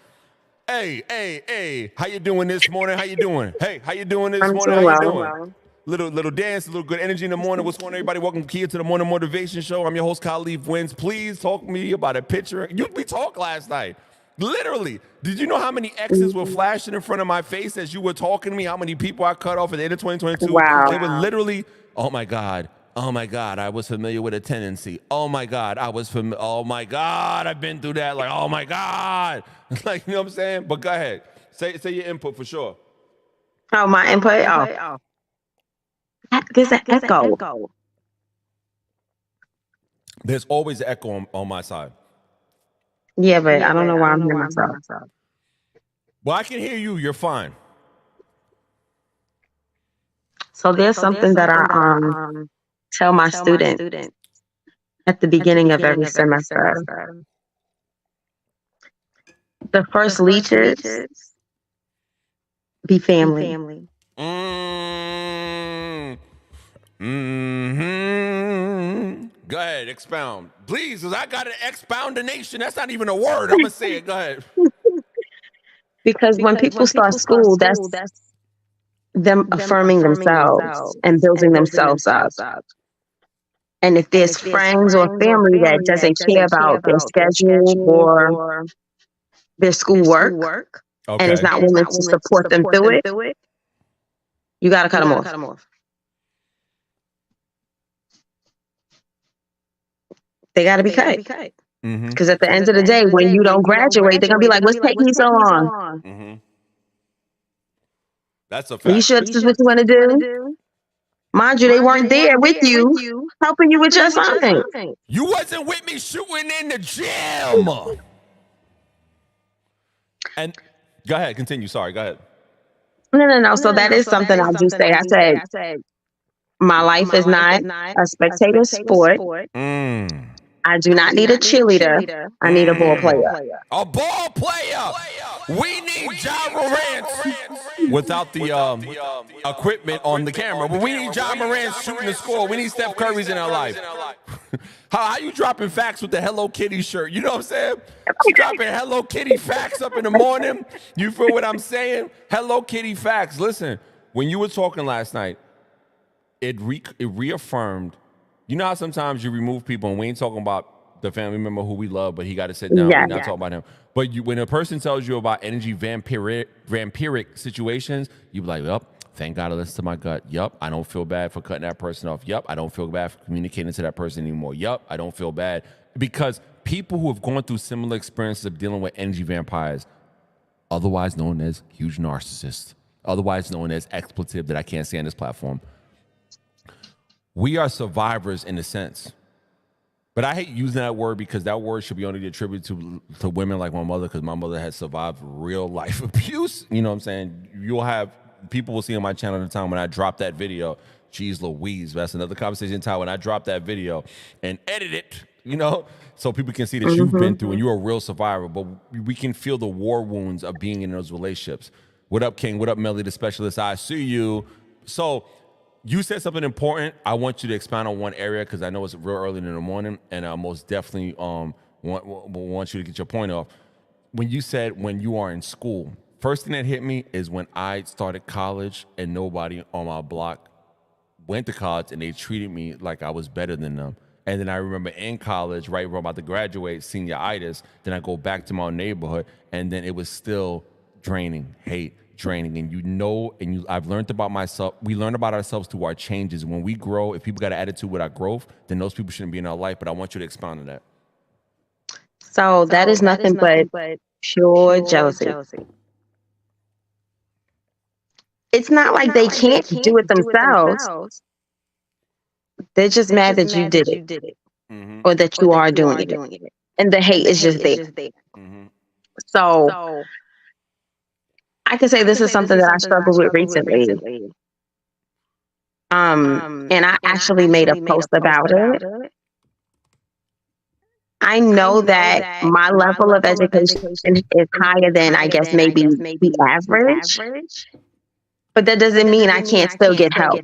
Hey, how you doing this morning? How you doing? Hey, how you doing this morning? How you doing? Little dance, a little good energy in the morning. What's going on, everybody? Welcome, Kia, to the Morning Motivation Show. I'm your host, Khalif Wins. Please talk to me about a picture. We talked last night. Literally. Did you know how many X's were flashing in front of my face as you were talking to me? How many people I cut off at the end of 2022?
Wow.
They were literally, oh my God, I was familiar with a tendency. Oh my God, oh my God, I've been through that. Like, oh my God. Like, you know what I'm saying? But go ahead. Say your input for sure.
Oh, my input? Oh. There's an echo.
There's always an echo on my side.
Yeah, but I don't know why I'm hearing myself.
Well, I can hear you. You're fine.
So there's something that I tell my students at the beginning of every semester. The first leeches be family.
Go ahead, expound. Please, because I got an expoundination. That's not even a word. I'm going to say it. Go ahead.
Because when people start school, that's them affirming themselves and building themselves up. And if there's friends or family that doesn't care about their schedule or their schoolwork and is not willing to support them through it, you got to cut them off. They got to be cut. Because at the end of the day, when you don't graduate, they're going to be like, what's taking you so long?
Mm-hmm. That's a fact.
Are you sure this is what you want to do? Mind you, they weren't there with you, helping you with your assignment.
You wasn't with me shooting in the gym. And go ahead, continue. Sorry, go ahead.
No. So that is something I do say. I said, my life is not a spectator sport. I do not need a cheerleader. I need a ball player.
A ball player. We need Ja Morant without the equipment on the camera. But we need Ja Morant shooting the score. We need Steph Curry's in our life. How you dropping facts with the Hello Kitty shirt? You know what I'm saying? She dropping Hello Kitty facts up in the morning. You feel what I'm saying? Hello Kitty facts. Listen, when you were talking last night, it reaffirmed. You know how sometimes you remove people and we ain't talking about the family member who we love, but he got to sit down.
Yeah.
We're not talking about him. But when a person tells you about energy vampiric situations, you be like, yup, thank God I listened to my gut. Yup, I don't feel bad for cutting that person off. Yup, I don't feel bad for communicating to that person anymore. Yup, I don't feel bad. Because people who have gone through similar experiences of dealing with energy vampires, otherwise known as huge narcissists, otherwise known as expletive that I can't say on this platform, we are survivors in a sense. But I hate using that word because that word should be only attributed to women like my mother, because my mother has survived real life abuse. You know what I'm saying? You'll have people will see on my channel at the time when I drop that video. Geez Louise, that's another conversation time when I drop that video and edit it, you know, so people can see that you've been through and you're a real survivor. But we can feel the war wounds of being in those relationships. What up, King? What up, Melly, the specialist? I see you. So you said something important. I want you to expound on one area because I know it's real early in the morning, and I most definitely want you to get your point off. When you said when you are in school, first thing that hit me is when I started college and nobody on my block went to college and they treated me like I was better than them. And then I remember in college, right when I'm about to graduate, senioritis, then I go back to my own neighborhood, and then it was still draining, draining. And you know, and I've learned about myself. We learn about ourselves through our changes. When we grow, if people got an attitude with our growth, then those people shouldn't be in our life. But I want you to expound on that.
So that is nothing but pure jealousy. It's not like they can't do it themselves. They're just mad that you did it, or that you are doing it. And the hate is just there. So I can say this is something that I struggled with recently. And I actually made a post about it. I know that my level of education is higher than, I guess, maybe the average. But that doesn't mean I can't still get help.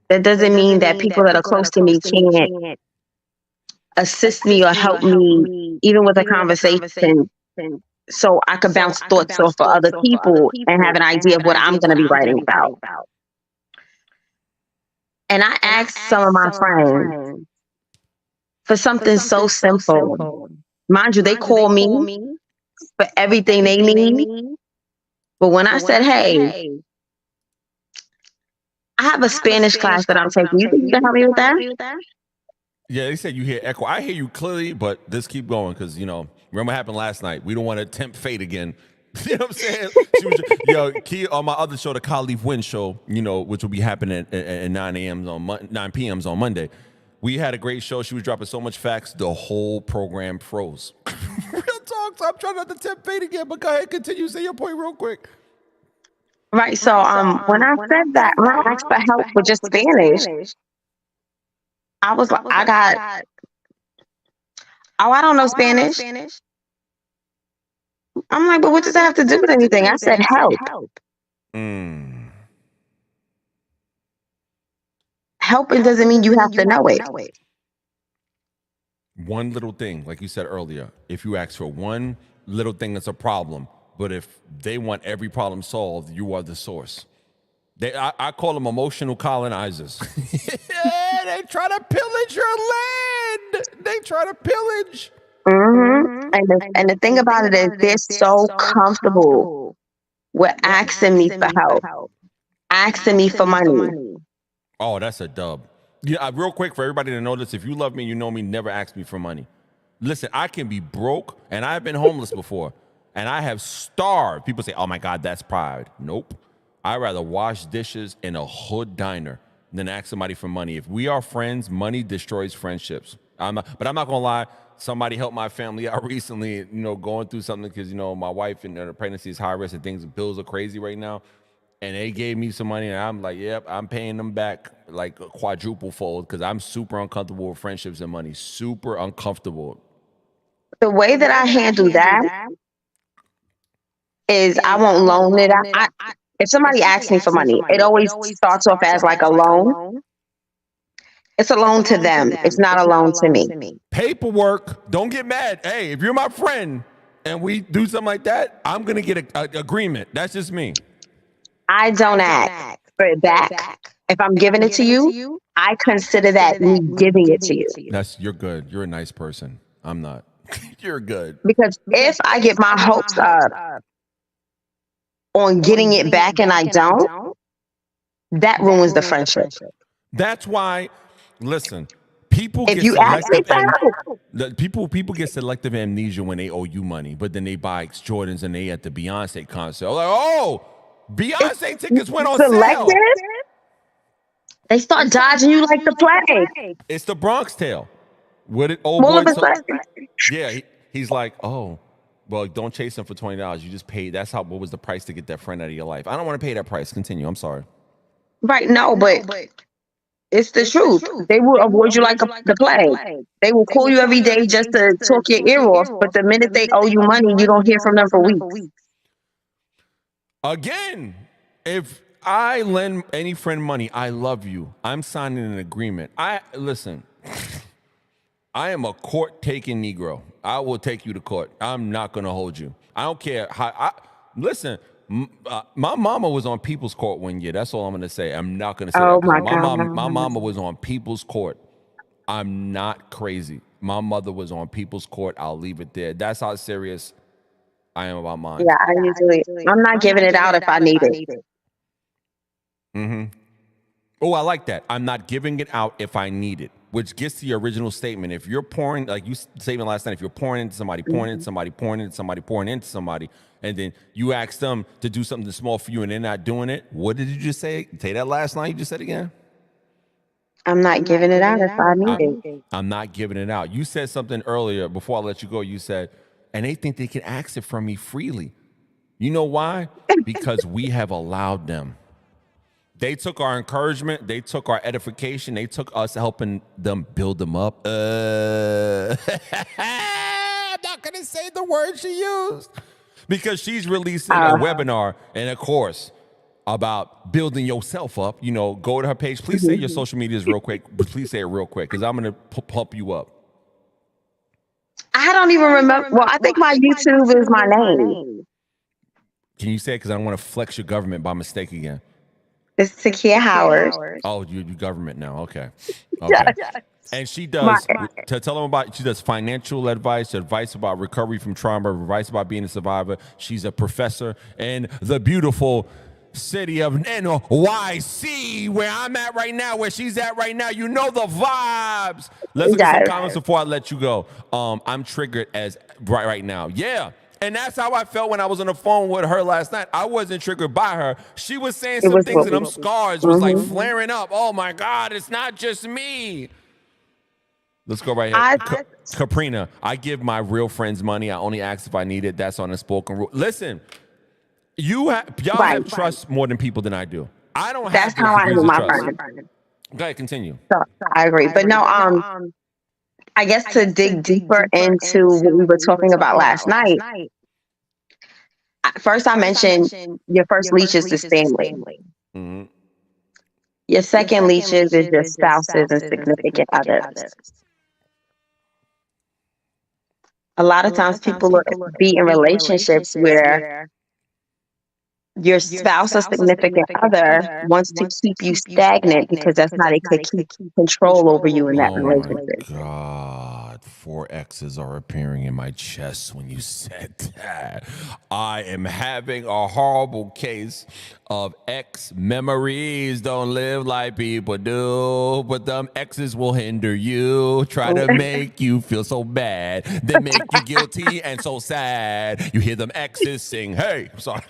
That doesn't mean that people that are close to me can't assist me or help me, even with a conversation, so I could bounce thoughts off of other people and have an idea of what I'm going to be writing about. And I asked some of my friends for something so simple. Mind you, they call me for everything they need. But when I said, hey, I have a Spanish class that I'm taking, you think you can help me with that?
Yeah, they said you hear echo. I hear you clearly, but let's keep going because, you know, remember what happened last night. We don't want to tempt fate again. You know what I'm saying? Key on my other show, the Khalif Win Show, you know, which will be happening at 9 p.m. on Monday. We had a great show. She was dropping so much facts, the whole program froze. Real talk. So I'm trying not to tempt fate again, but go ahead, continue. Say your point real quick.
Right. So when I said that, when I asked for help with just Spanish, I was like, I don't know Spanish. I'm like, but what does that have to do with anything? I said help. Helping doesn't mean you have to know it.
One little thing, like you said earlier, if you ask for one little thing that's a problem, but if they want every problem solved, you are the source. I call them emotional colonizers. Yeah, they try to pillage your land. They try to pillage.
And the thing about it is they're so comfortable with asking me for help, asking me for money.
Oh, that's a dub. Yeah, real quick for everybody to know this, if you love me, you know me, never ask me for money. Listen, I can be broke, and I've been homeless before, and I have starved. People say, oh my God, that's pride. Nope. I'd rather wash dishes in a hood diner than ask somebody for money. If we are friends, money destroys friendships. But I'm not gonna lie, somebody helped my family out recently, you know, going through something because, you know, my wife and her pregnancy is high risk and things, bills are crazy right now. And they gave me some money, and I'm like, yep, I'm paying them back like a quadruple fold because I'm super uncomfortable with friendships and money. Super uncomfortable.
The way that I handle that is I won't loan it. If somebody asks me for money, it always starts off as like a loan. It's a loan to them. It's not a loan to me.
Paperwork. Don't get mad. Hey, if you're my friend and we do something like that, I'm gonna get an agreement. That's just me.
I don't ask for it back. If I'm giving it to you, I consider that me giving it to you.
You're good. You're a nice person. I'm not. You're good.
Because if I get my hopes up on getting it back and I don't, that ruins the friendship.
That's why. Listen, people
If
get
you ask me
selective.
for help,
People get selective amnesia when they owe you money, but then they buy Jordans and they at the Beyonce concert. Like, oh, Beyonce tickets went on sale.
selective, they start dodging you like the plague.
It's the Bronx Tale. What did old
All
boy
of a
told-
sudden,
Yeah, he's like, oh, well, don't chase him for $20. You just paid. That's what was the price to get that friend out of your life. I don't want to pay that price. Continue. I'm sorry.
right? No, but it's the truth. They will avoid you like the plague. They will call you every day just to talk your ear off. But the minute they owe you money, you don't hear from them for weeks.
Again, if I lend any friend money, I love you. I'm signing an agreement. Listen. I am a court-taking Negro. I will take you to court. I'm not going to hold you. I don't care how. Listen, my mama was on People's Court one year. That's all I'm going to say. I'm not going to say
Oh
that.
my
My
God.
mama was on People's Court. I'm not crazy. My mother was on People's Court. I'll leave it there. That's how serious I am about mine.
Yeah, I'm not giving it out if I need it.
Mm-hmm. Oh, I like that. I'm not giving it out if I need it, which gets to your original statement. If you're pouring, like you stated last night, if you're pouring into somebody, pouring into somebody, pouring into somebody, pouring into somebody, and then you ask them to do something small for you and they're not doing it, what did you just say? Say that last line you just said again?
I'm not giving it out if I need it.
I'm not giving it out. You said something earlier before I let you go. You said, and they think they can ask it from me freely. You know why? Because we have allowed them. They took our encouragement. They took our edification. They took us helping them build them up. I'm not going to say the word she used because she's releasing a webinar and a course about building yourself up. You know, go to her page. Please say your social medias real quick. Please say it real quick because I'm going to pump you up.
I don't even remember. Well, I think my YouTube is my name.
Can you say it? Because I don't want to flex your government by mistake again.
It's Takia Howard.
Oh, you government now. Okay. Okay. And she does, to tell them about, she does financial advice about recovery from trauma, advice about being a survivor. She's a professor in the beautiful city of NYC, where I'm at right now, where she's at right now. You know the vibes. Let's look at some comments before I let you go. I'm triggered as right now. Yeah. And that's how I felt when I was on the phone with her last night. I wasn't triggered by her. She was saying some things and them scars was like flaring up. Oh my God, it's not just me. Let's go right here. Caprina, I give my real friends money. I only ask if I need it. That's on the spoken rule. Listen, y'all have trust more than people than I do. I don't have.
That's how I do my friends.
Go ahead, continue.
So, I agree, but no. I guess to dig deeper into what we were talking about last night. First, I mentioned your first leeches is family.
Mm-hmm.
Your second leeches is your spouses and significant others. A lot of times people be in relationships where your spouse or significant other wants to keep you stagnant because that's how they could keep control over you in that relationship.
Oh my God, 4 X's are appearing in my chest when you said that. I am having a horrible case of X memories. Don't live like people do, but them X's will hinder you. Try to make you feel so bad. They make you guilty and so sad. You hear them X's sing, hey, sorry.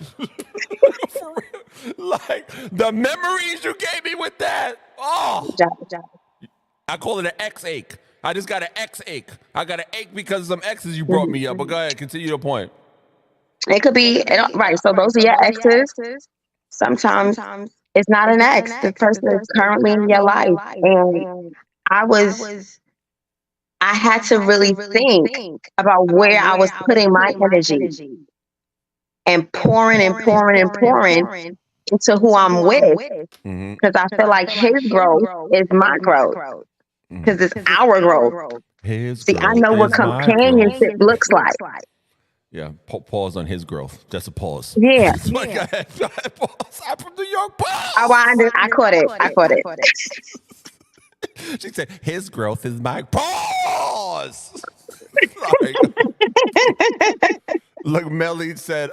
For real. Like the memories you gave me with that. Oh, I call it an X ache. I just got an X ache. I got an ache because of some X's you brought me up. But go ahead, continue your point.
It could be right. So those are your exes. Sometimes it's not an ex. The person is currently in your life, and I had to really think about where I was putting my energy and pouring into who I'm with, because I feel like his growth is my growth. because it's our growth.
His
See, I
growth
know what
is my
companionship
growth.
looks like.
Yeah, pause on his growth. Just a pause.
Yeah.
Go ahead. Pause. I'm from New York. Pause.
I caught it.
She said, his growth is my pause. Sorry. Look, Melly said,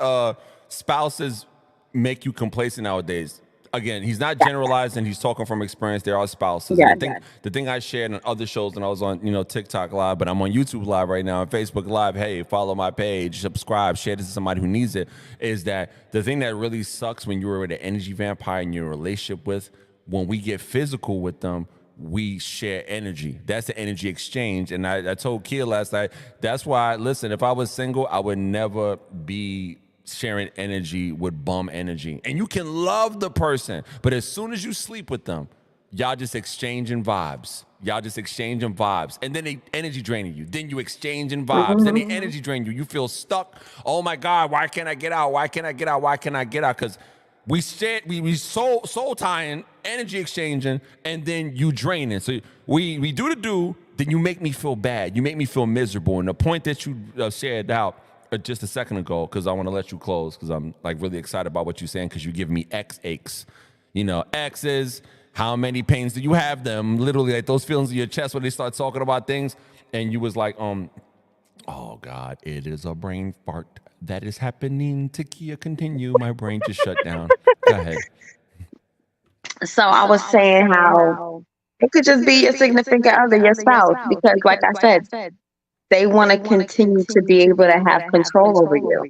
spouses make you complacent nowadays. Again, he's not generalizing. He's talking from experience. There are spouses.
Yeah.
And the thing I shared on other shows when I was on, TikTok Live, but I'm on YouTube Live right now and Facebook Live. Hey, follow my page, subscribe, share this to somebody who needs it. Is that the thing that really sucks when you're with an energy vampire in your relationship with? When we get physical with them, we share energy. That's the energy exchange. And I told Kia last night, that's why, listen, if I was single, I would never be sharing energy with bum energy. And you can love the person, but as soon as you sleep with them, y'all just exchanging vibes. And then they energy draining you. Then you exchanging vibes. Then they energy drain you. You feel stuck. Oh my God, why can't I get out? Because we soul tying, energy exchanging, and then you draining. So we do, then you make me feel bad. You make me feel miserable. And the point that you shared out just a second ago, because I want to let you close, because I'm like really excited about what you're saying, because you give me X aches. X's, how many pains do you have them? Literally, like those feelings in your chest when they start talking about things. And you was like, oh God, it is a brain fart that is happening. Kia, continue. My brain just shut down. Go ahead.
So I was saying how it could just be your significant other, your spouse, because like I said, they want to continue to be able to have control over you.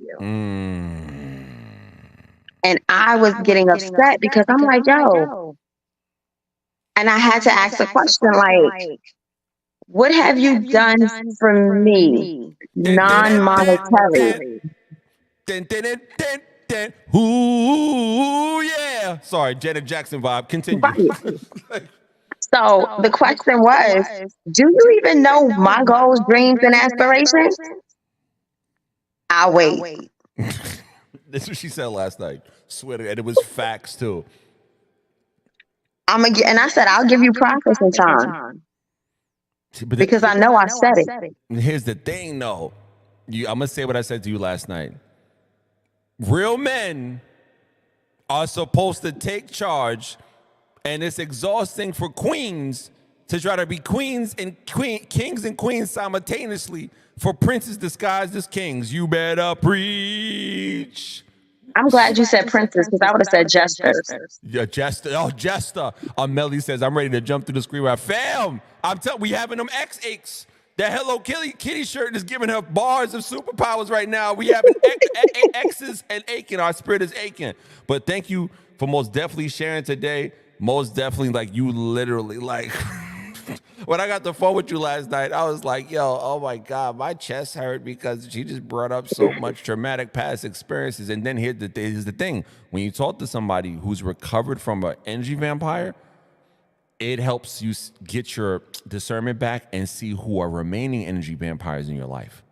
And I was getting upset because I'm like, yo, and I had to ask a question like, what have you done for me non-monetary?
Ooh, yeah. Sorry, Janet Jackson vibe. Continue.
So the question was, do you even know my goals, dreams, and aspirations? I'll wait.
That's what she said last night. Swear to God, and it was facts too.
And I said, I'll give you processing time. Because I know I said it.
Here's the thing, though. I'm going to say what I said to you last night. Real men are supposed to take charge, and it's exhausting for queens to try to be kings and queens simultaneously for princes disguised as kings. You better preach.
I'm glad you said princess, because I would have said jesters.
Yeah, Jester. Oh, Jester. Melly says, I'm ready to jump through the screen. Fam, I'm telling we having them X-aches. That Hello Kitty shirt is giving her bars of superpowers right now. We having X's and aching. Our spirit is aching. But thank you for most definitely sharing today. Most definitely, like, you literally, like, when I got the phone with you last night, I was like, yo, oh my God, my chest hurt because she just brought up so much traumatic past experiences. And then here's the thing. When you talk to somebody who's recovered from an energy vampire, it helps you get your discernment back and see who are remaining energy vampires in your life.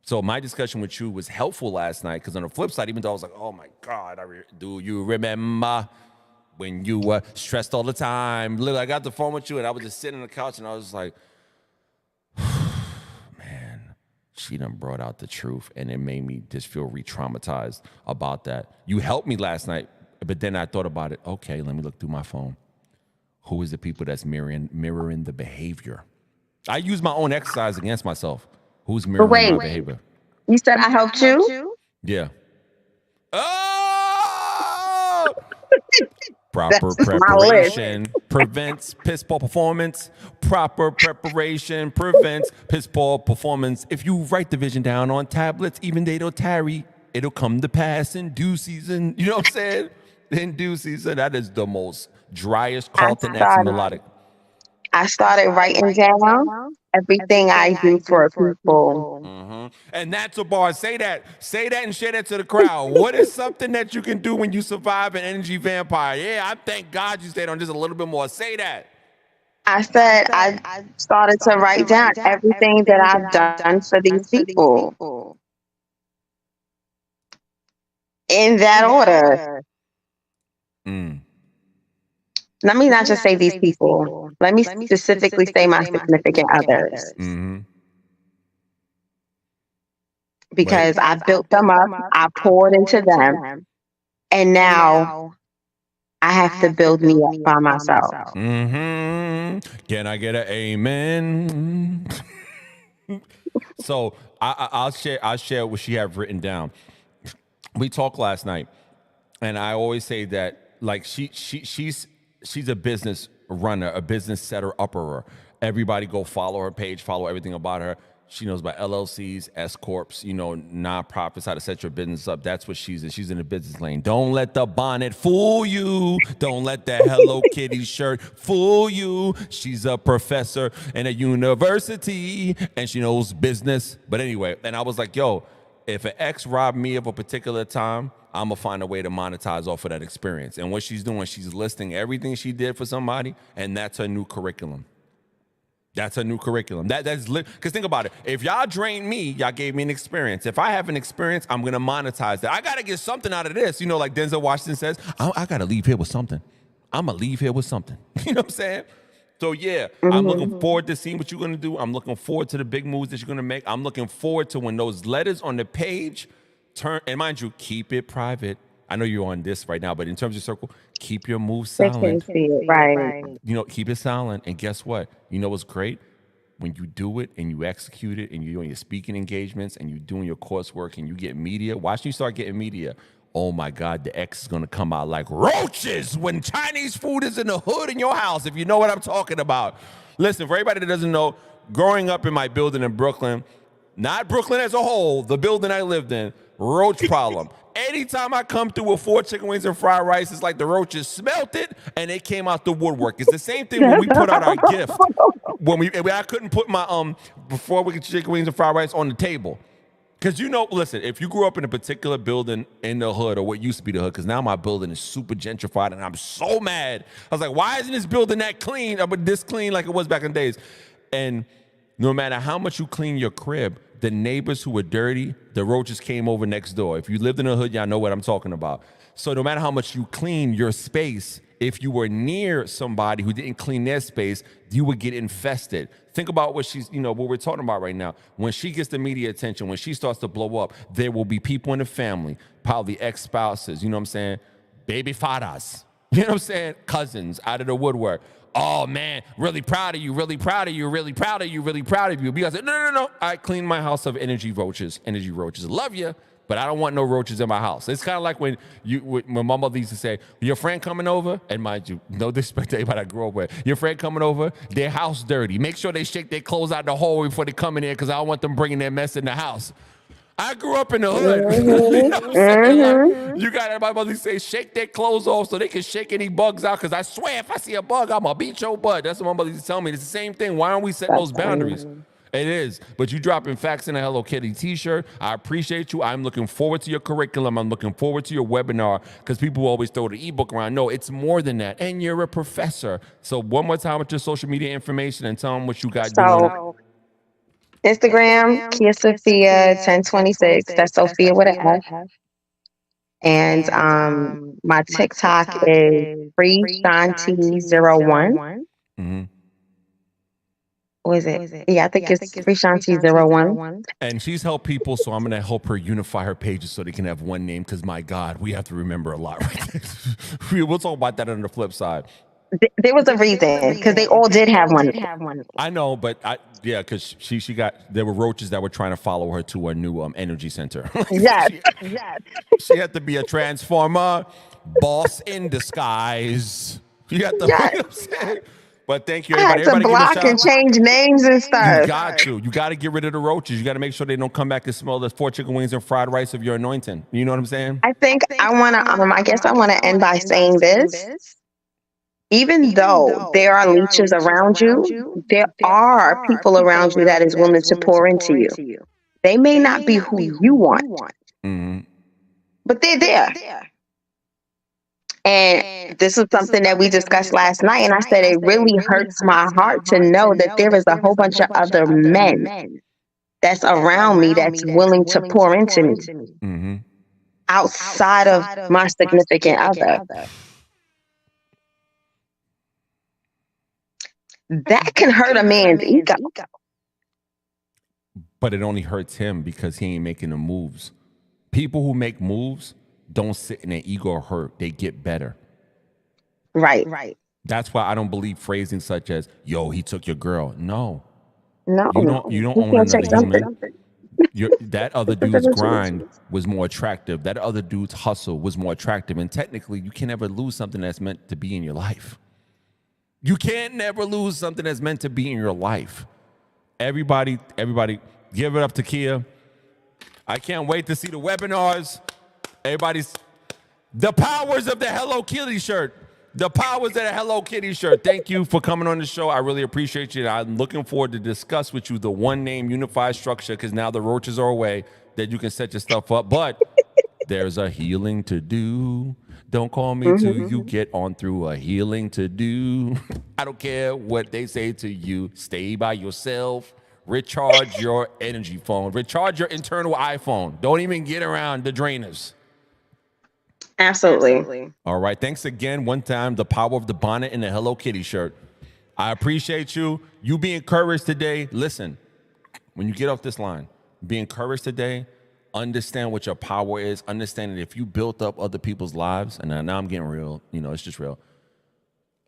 So my discussion with you was helpful last night, because on the flip side, even though I was like, oh my God, do you remember when you were stressed all the time? Literally, I got the phone with you and I was just sitting on the couch and I was like, man, she done brought out the truth, and it made me just feel re-traumatized about that. You helped me last night, but then I thought about it. Okay, let me look through my phone. Who is the people that's mirroring the behavior? I use my own exercise against myself. Who's mirroring my behavior?
You said I helped you?
Yeah. Oh! Proper preparation prevents piss poor performance. Proper preparation prevents piss poor performance. If you write the vision down on tablets, even they don't tarry, it'll come to pass in due season. You know what I'm saying? In due season. That is the most driest Carlton X melodic.
I started writing down everything I do for people.
And that's a bar. Say that and share that to the crowd. What is something that you can do when you survive an energy vampire? Yeah, I thank God you stayed on just a little bit more. Say that.
I said I started to write down everything that I've done for these people. In that order. let me not just say these people. Let me specifically say my significant others.
Mm-hmm.
Because I built them up, I poured into them, and now I have to build me up by myself.
Mm-hmm. Can I get an amen? So I'll share what she have written down. We talked last night, and I always say that like she's a business runner, a business setter, upperer. Everybody go follow her page, follow everything about her. She knows about LLCs, S corps, nonprofits, how to set your business up. That's what she's in. She's in the business lane. Don't let the bonnet fool you. Don't let the Hello Kitty shirt fool you. She's a professor in a university, and she knows business. But anyway, and I was like, yo, if an ex robbed me of a particular time, I'm going to find a way to monetize off of that experience. And what she's doing, she's listing everything she did for somebody, and that's her new curriculum. That's a new curriculum. That's because think about it. If y'all drained me, y'all gave me an experience. If I have an experience, I'm gonna monetize that. I gotta get something out of this. Like Denzel Washington says, I gotta leave here with something. I'm gonna leave here with something. You know what I'm saying? So yeah, I'm looking forward to seeing what you're gonna do. I'm looking forward to the big moves that you're gonna make. I'm looking forward to when those letters on the page turn. And mind you, keep it private. I know you're on this right now, but in terms of circle, keep your moves silent.
Right.
Keep it silent. And guess what? You know what's great? When you do it and you execute it and you're doing your speaking engagements and you're doing your coursework and you get media, watch you start getting media. Oh my God, the X is gonna come out like roaches when Chinese food is in the hood in your house, if you know what I'm talking about. Listen, for everybody that doesn't know, growing up in my building in Brooklyn, not Brooklyn as a whole, the building I lived in, roach problem. Anytime I come through with 4 chicken wings and fried rice, it's like the roaches smelt it and they came out the woodwork. It's the same thing when we put out our gift. I couldn't put my before we get chicken wings and fried rice on the table. Because listen, if you grew up in a particular building in the hood, or what used to be the hood, because now my building is super gentrified and I'm so mad. I was like, why isn't this building that clean, but this clean like it was back in the days? And no matter how much you clean your crib, the neighbors who were dirty, the roaches came over next door. If you lived in the hood, y'all know what I'm talking about. So no matter how much you clean your space, if you were near somebody who didn't clean their space, you would get infested. Think about what what we're talking about right now. When she gets the media attention, when she starts to blow up, there will be people in the family, probably ex-spouses, you know what I'm saying? Baby fathers, you know what I'm saying? Cousins out of the woodwork. Oh man, really proud of you, really proud of you, really proud of you, really proud of you. Because no. I cleaned my house of energy roaches. Love you, but I don't want no roaches in my house. It's kind of like when my mother used to say, your friend coming over, and mind you, no disrespect to anybody I grew up with, your friend coming over, their house dirty. Make sure they shake their clothes out the hallway before they come in here, because I don't want them bringing their mess in the house. I grew up in the hood. You know what I'm saying? Like, you got everybody say, shake their clothes off so they can shake any bugs out. Because I swear, if I see a bug, I'm going to beat your butt. That's what my mother used to tell me. It's the same thing. Why aren't we setting those boundaries? It is. But you dropping facts in a Hello Kitty t-shirt. I appreciate you. I'm looking forward to your curriculum. I'm looking forward to your webinar, because people always throw the ebook around. No, it's more than that. And you're a professor. So one more time with your social media information and tell them what you got doing.
Instagram, Kia Sophia 1026. That's Sophia with an F. And my TikTok is FreeShanti01.
Mm-hmm.
What is it? Yeah, I think it's FreeShanti01.
And she's helped people, so I'm going to help her unify her pages so they can have one name, because my God, we have to remember a lot right there. We'll talk about that on the flip side.
There was a reason, because they all did have one.
I know, but because there were roaches that were trying to follow her to her new energy center.
Yes.
She had to be a transformer, boss in disguise. You got the, you know what I'm saying? But thank you, everybody.
I had to block and change names and stuff.
You got to get rid of the roaches. You got to make sure they don't come back and smell the 4 chicken wings and fried rice of your anointing. You know what I'm saying?
I think I want to, I guess I want to end by saying this. Even though there are leeches around you, there are people around you that is willing to pour into you. They may not be who you want, but they're there. And this is something that we discussed last night. And I said, it really hurts my heart to know that there is a whole bunch of other men that's around me that's willing to pour into me outside of my significant other. That can hurt a man's ego.
But it only hurts him because he ain't making the moves. People who make moves don't sit in their ego hurt. They get better.
Right.
That's why I don't believe phrasing such as, yo, he took your girl. No.
No.
You don't
He
own
can't
another
take something.
human. That other dude's grind was more attractive. That other dude's hustle was more attractive. And technically, you can never lose something that's meant to be in your life. You can't never lose something that's meant to be in your life. Everybody, give it up to Kia. I can't wait to see the webinars. The powers of the Hello Kitty shirt. The powers of the Hello Kitty shirt. Thank you for coming on the show. I really appreciate you. I'm looking forward to discuss with you the one name unified structure, because now the roaches are away, that you can set your stuff up. But there's a healing to do. Don't call me till you get on through. A healing to do. I don't care what they say to you. Stay by yourself. Recharge your energy phone. Recharge your internal iPhone. Don't even get around the drainers.
Absolutely.
All right. Thanks again. One time, the power of the bonnet and the Hello Kitty shirt. I appreciate you. You be encouraged today. Listen, when you get off this line, be encouraged today. Understand what your power is. Understand that if you built up other people's lives, and now I'm getting real, it's just real,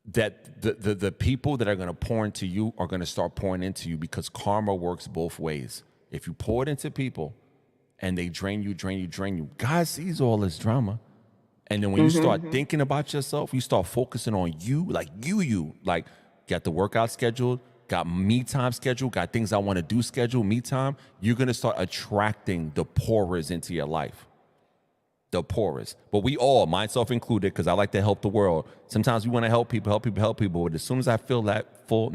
that the people that are going to pour into you are going to start pouring into you, because karma works both ways. If you pour it into people and they drain you, God sees all this drama. And then when you start thinking about yourself, you start focusing on you, like got the workout scheduled, got me time scheduled, got things I want to do scheduled, me time, you're going to start attracting the pourers into your life. The poorest. But we all, myself included, because I like to help the world. Sometimes we want to help people. But as soon as I feel that full,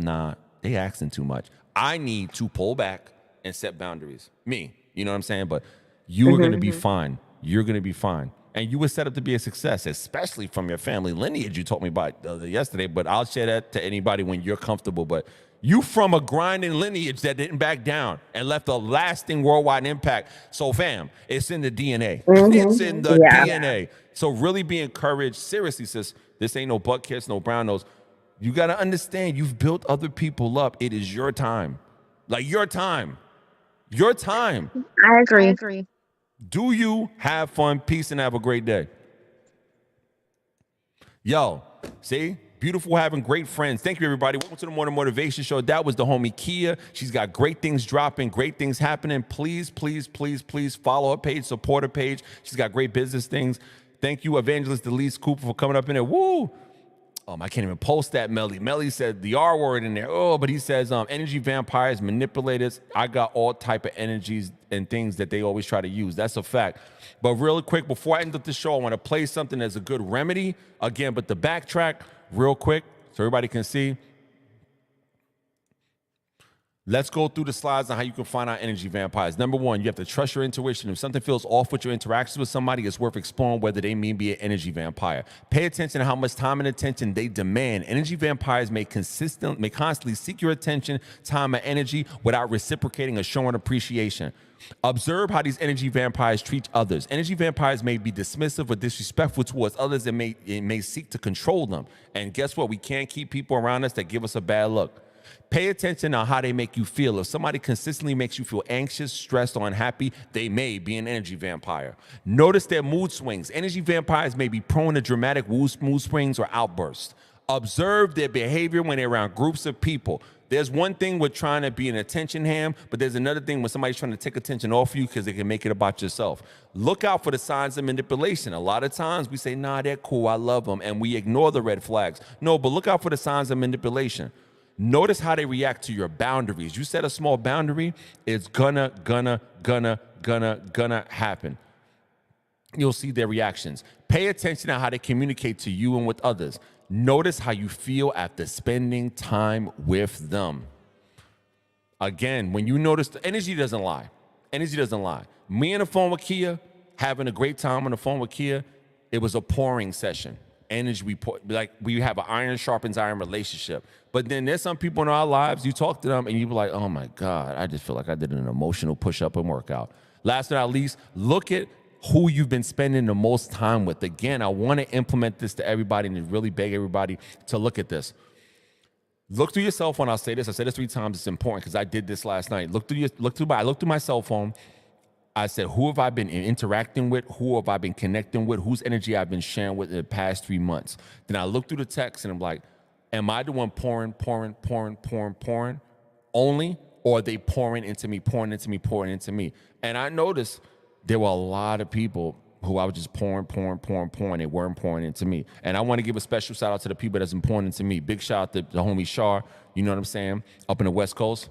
they asking too much. I need to pull back and set boundaries. Me, you know what I'm saying? But you are going to be fine. You're going to be fine. And you were set up to be a success, especially from your family lineage you told me about yesterday. But I'll share that to anybody when you're comfortable. But you from a grinding lineage that didn't back down and left a lasting worldwide impact. So, fam, it's in the DNA. It's in the DNA. So really be encouraged. Seriously, sis, this ain't no butt kiss, no brown nose. You got to understand, you've built other people up. It is your time. Like your time. Your time.
I agree.
Do you have fun? Peace and have a great day. Yo, see? Beautiful having great friends. Thank you, everybody. Welcome to the Morning Motivation Show. That was the homie Kia. She's got great things dropping, great things happening. Please follow her page, support her page. She's got great business things. Thank you, Evangelist Delise Cooper, for coming up in there. Woo! I can't even post that, Melly. Melly said the R word in there. But he says, energy vampires, manipulators. I got all type of energies and things that they always try to use. That's a fact. But really quick, before I end up the show, I want to play something that's a good remedy. Again, but the backtrack, real quick, so everybody can see. Let's go through the slides on how you can find out energy vampires. Number one, you have to trust your intuition. If something feels off with your interactions with somebody, it's worth exploring whether they may be an energy vampire. Pay attention to how much time and attention they demand. Energy vampires may constantly seek your attention, time, and energy without reciprocating or showing appreciation. Observe how these energy vampires treat others. Energy vampires may be dismissive or disrespectful towards others and may seek to control them. And guess what? We can't keep people around us that give us a bad look. Pay attention to how they make you feel. If somebody consistently makes you feel anxious, stressed, or unhappy, they may be an energy vampire. Notice their mood swings. Energy vampires may be prone to dramatic mood swings or outbursts. Observe their behavior when they're around groups of people. There's one thing with trying to be an attention ham, but there's another thing when somebody's trying to take attention off you because they can make it about yourself. Look out for the signs of manipulation. A lot of times we say, nah, they're cool, I love them, and we ignore the red flags. No, but look out for the signs of manipulation. Notice how they react to your boundaries. You set a small boundary, it's gonna happen. You'll see their reactions. Pay attention to how they communicate to you and with others. Notice how you feel after spending time with them. Again, when you notice, the energy doesn't lie. Energy doesn't lie. Me on the phone with Kia, having a great time on the phone with Kia, it was a pouring session. Energy, we have an iron sharpens iron relationship. But then there's some people in our lives, you talk to them and you be like, oh my God, I just feel like I did an emotional push-up and workout. Last but not least, look at who you've been spending the most time with. Again, I want to implement this to everybody and really beg everybody to look at this. Look through your cell phone. I'll say this. I said this 3 times. It's important because I did this last night. I looked through my cell phone. I said, who have I been interacting with? Who have I been connecting with? Whose energy I've been sharing with in the past 3 months? Then I look through the text and I'm like, am I the one pouring only? Or are they pouring into me? And I noticed there were a lot of people who I was just pouring. They weren't pouring into me. And I want to give a special shout out to the people that's been pouring into me. Big shout out to the homie Shar, you know what I'm saying, up in the West Coast.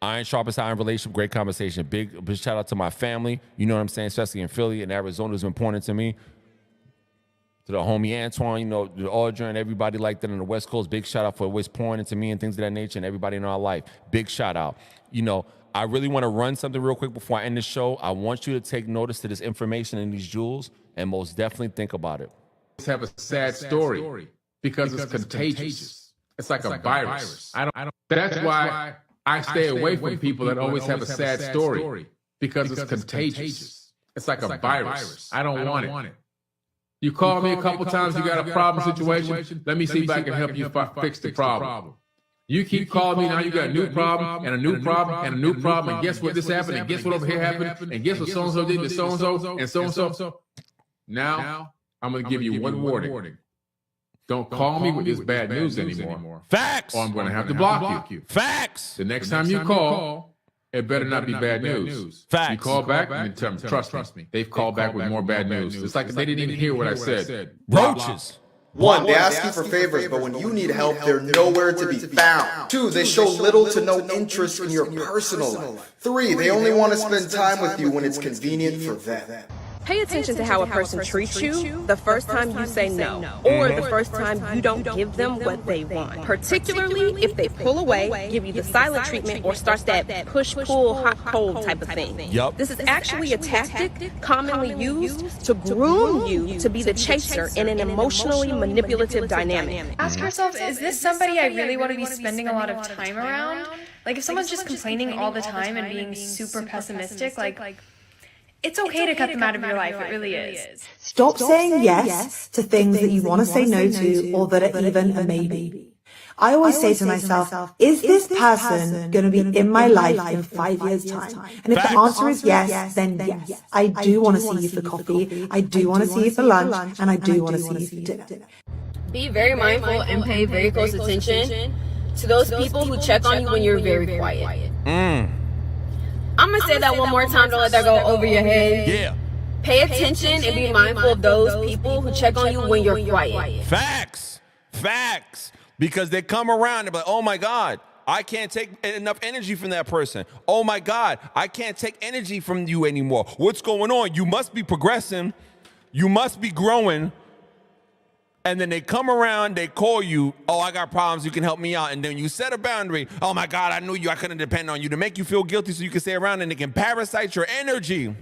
Iron sharpest iron relationship, great conversation. Big shout out to my family, you know what I'm saying, especially in Philly and Arizona who's been pouring into me. To the homie Antoine, you know, the Audrey and everybody like that on the West Coast. Big shout out for always pouring into me and things of that nature and everybody in our life. Big shout out. You know, I really want to run something real quick before I end the show. I want you to take notice to this information in these jewels and most definitely think about it.
Have a sad story because it's contagious. It's like a virus. That's why I stay away from people that always have a sad story because it's contagious. It's like a virus. I don't want it. You call me a couple times, you got a problem situation. Let me see if I can help you fix the problem. You keep calling me, now you got a new problem and a new problem and a new problem. And guess what this happened? And guess what over here happened? And guess what so-and-so did to so-and-so and so-and-so. Now, I'm going to give you one warning. Don't call me with this bad news anymore.
Facts.
Or I'm going to have to block you.
Facts.
The next time you call, it better not be bad news.
Facts.
You call back and tell them, trust me. They've called back with more bad news. It's like they didn't even hear what I said.
Roaches.
1, they ask you for favors, but when you need help, they're nowhere to be found. 2, they show little to no interest in your personal life. 3, they only want to spend time with you when it's convenient for them.
Pay attention to how a person treats you the first time you say no, or the first time you don't give them what they want. Particularly if they pull away, give you the silent treatment, or start that push-pull, hot-cold type of thing.
Yep.
This is actually a tactic commonly used to groom you to be the chaser in an emotionally manipulative dynamic.
Ask yourself, is this somebody I really want to be spending a lot of time around? Like if someone's just complaining all the time and being super pessimistic, like it's okay to cut them out of your life. It really is.
Stop saying yes to things that you want to say no to or that are even a maybe. I always say to myself, is this person going to be in my life in 5 years' time? And if the answer is yes, then yes. I do want to see you for coffee. I do want to see you for lunch. And I do want to see you for dinner.
Be very mindful and pay very close attention to those people who check on you when you're very quiet. I'm going to say that one more time. Don't let that go over your head.
Yeah.
Pay attention and be mindful of those people who check on you when you're quiet.
Facts. Because they come around and be like, oh my God, I can't take enough energy from that person. Oh my God, I can't take energy from you anymore. What's going on? You must be progressing. You must be growing. And then they come around, they call you, oh, I got problems, you can help me out. And then you set a boundary. Oh my God, I knew you, I couldn't depend on you, to make you feel guilty so you can stay around and they can parasite your energy.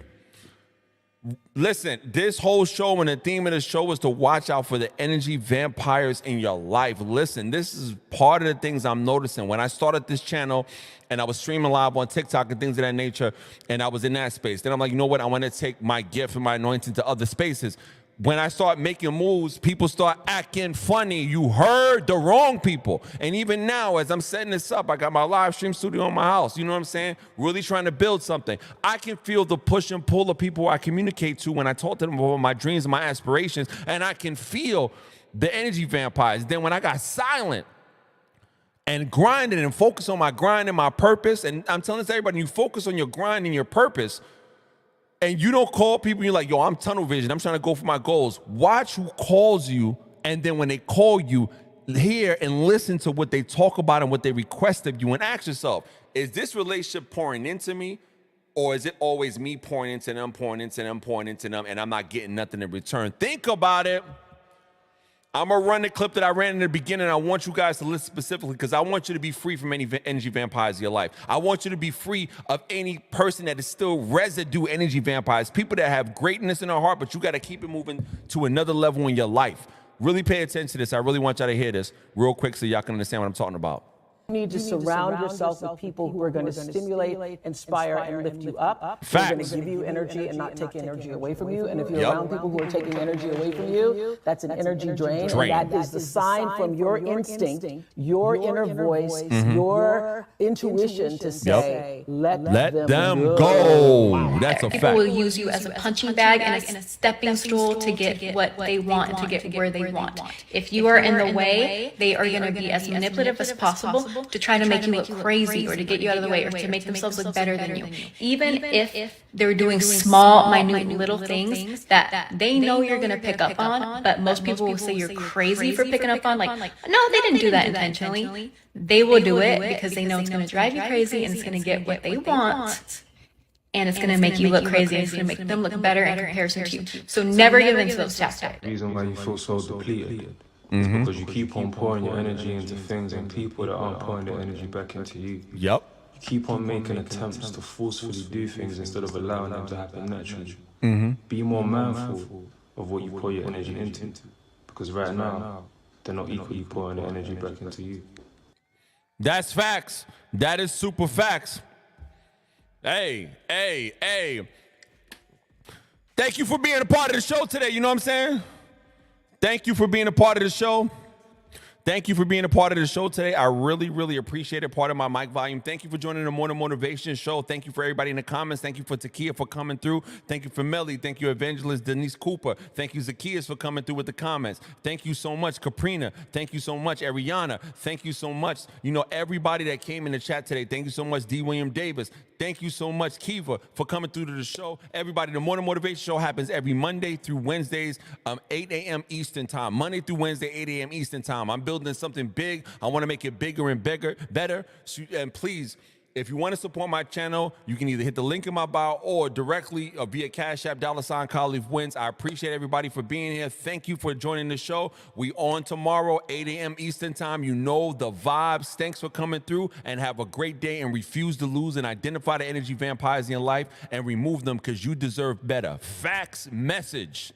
Listen, this whole show and the theme of the show is to watch out for the energy vampires in your life. Listen, this is part of the things I'm noticing. When I started this channel and I was streaming live on TikTok and things of that nature, and I was in that space, then I'm like, you know what? I want to take my gift and my anointing to other spaces. When I start making moves, people start acting funny. You heard the wrong people. And even now, as I'm setting this up, I got my live stream studio in my house. You know what I'm saying? Really trying to build something. I can feel the push and pull of people I communicate to when I talk to them about my dreams and my aspirations. And I can feel the energy vampires. Then when I got silent and grinding and focus on my grind and my purpose, and I'm telling this to everybody, you focus on your grind and your purpose, and you don't call people, you're like, yo, I'm tunnel vision, I'm trying to go for my goals. Watch who calls you, and then when they call you, hear and listen to what they talk about and what they request of you, and ask yourself, is this relationship pouring into me, or is it always me pouring into them, and I'm not getting nothing in return? Think about it. I'm going to run the clip that I ran in the beginning. I want you guys to listen specifically because I want you to be free from any energy vampires in your life. I want you to be free of any person that is still residue energy vampires, people that have greatness in their heart, but you got to keep it moving to another level in your life. Really pay attention to this. I really want y'all to hear this real quick so y'all can understand what I'm talking about.
You need to surround yourself with people who are going to stimulate, inspire, and lift you up. Who are going to give you energy and not take energy away from you. And if you're around people who are taking energy away from you, that's an energy drain. And that is the sign from your instinct, your inner voice, your intuition to say, let them go.
That's a
People
fact.
will use you as a punching bag and a stepping stool to get what they want and to get where they want. If you are in the way, they are going to be as manipulative as possible to try to make you look crazy or to get you out of the way or to make themselves look better than you. Even if they're doing small, minute little things that they know you're going to pick up on, but most people will say you're crazy for picking up on, like, no, they didn't do that intentionally. They will do it because they know it's going to drive you crazy and it's going to get what they want. And it's going to make you look crazy. And it's going to make them look better in comparison to you. So never give in to those tactics.
The reason why you feel so depleted is because you keep on pouring your energy into things and people that aren't pouring their energy back into you.
Yep.
You keep on making attempts to forcefully do things instead of allowing them to happen naturally. Be more mindful of what you pour your energy into, because right now, they're not equally pouring their energy back into you.
That's facts. That is super facts. Hey. Thank you for being a part of the show today. You know what I'm saying? Thank you for being a part of the show. Thank you for being a part of the show today. I really, really appreciate it. Part of my mic volume. Thank you for joining the Morning Motivation Show. Thank you for everybody in the comments. Thank you for Takia for coming through. Thank you for Melly. Thank you, Evangelist Denise Cooper. Thank you, Zacchaeus, for coming through with the comments. Thank you so much, Caprina. Thank you so much, Ariana. Thank you so much. You know, everybody that came in the chat today. Thank you so much, D. William Davis. Thank you so much, Kiva, for coming through to the show. Everybody, the Morning Motivation Show happens every Monday through Wednesdays, 8 a.m. Eastern Time. Monday through Wednesday, 8 a.m. Eastern Time. I'm building something big. I want to make it bigger and better. So, and please, if you want to support my channel, you can either hit the link in my bio or directly via Cash App, $Khalif Wins. I appreciate everybody for being here. Thank you for joining the show. We on tomorrow, 8 a.m. Eastern Time. You know the vibes. Thanks for coming through, and have a great day, and refuse to lose and identify the energy vampires in your life and remove them, because you deserve better. Facts message.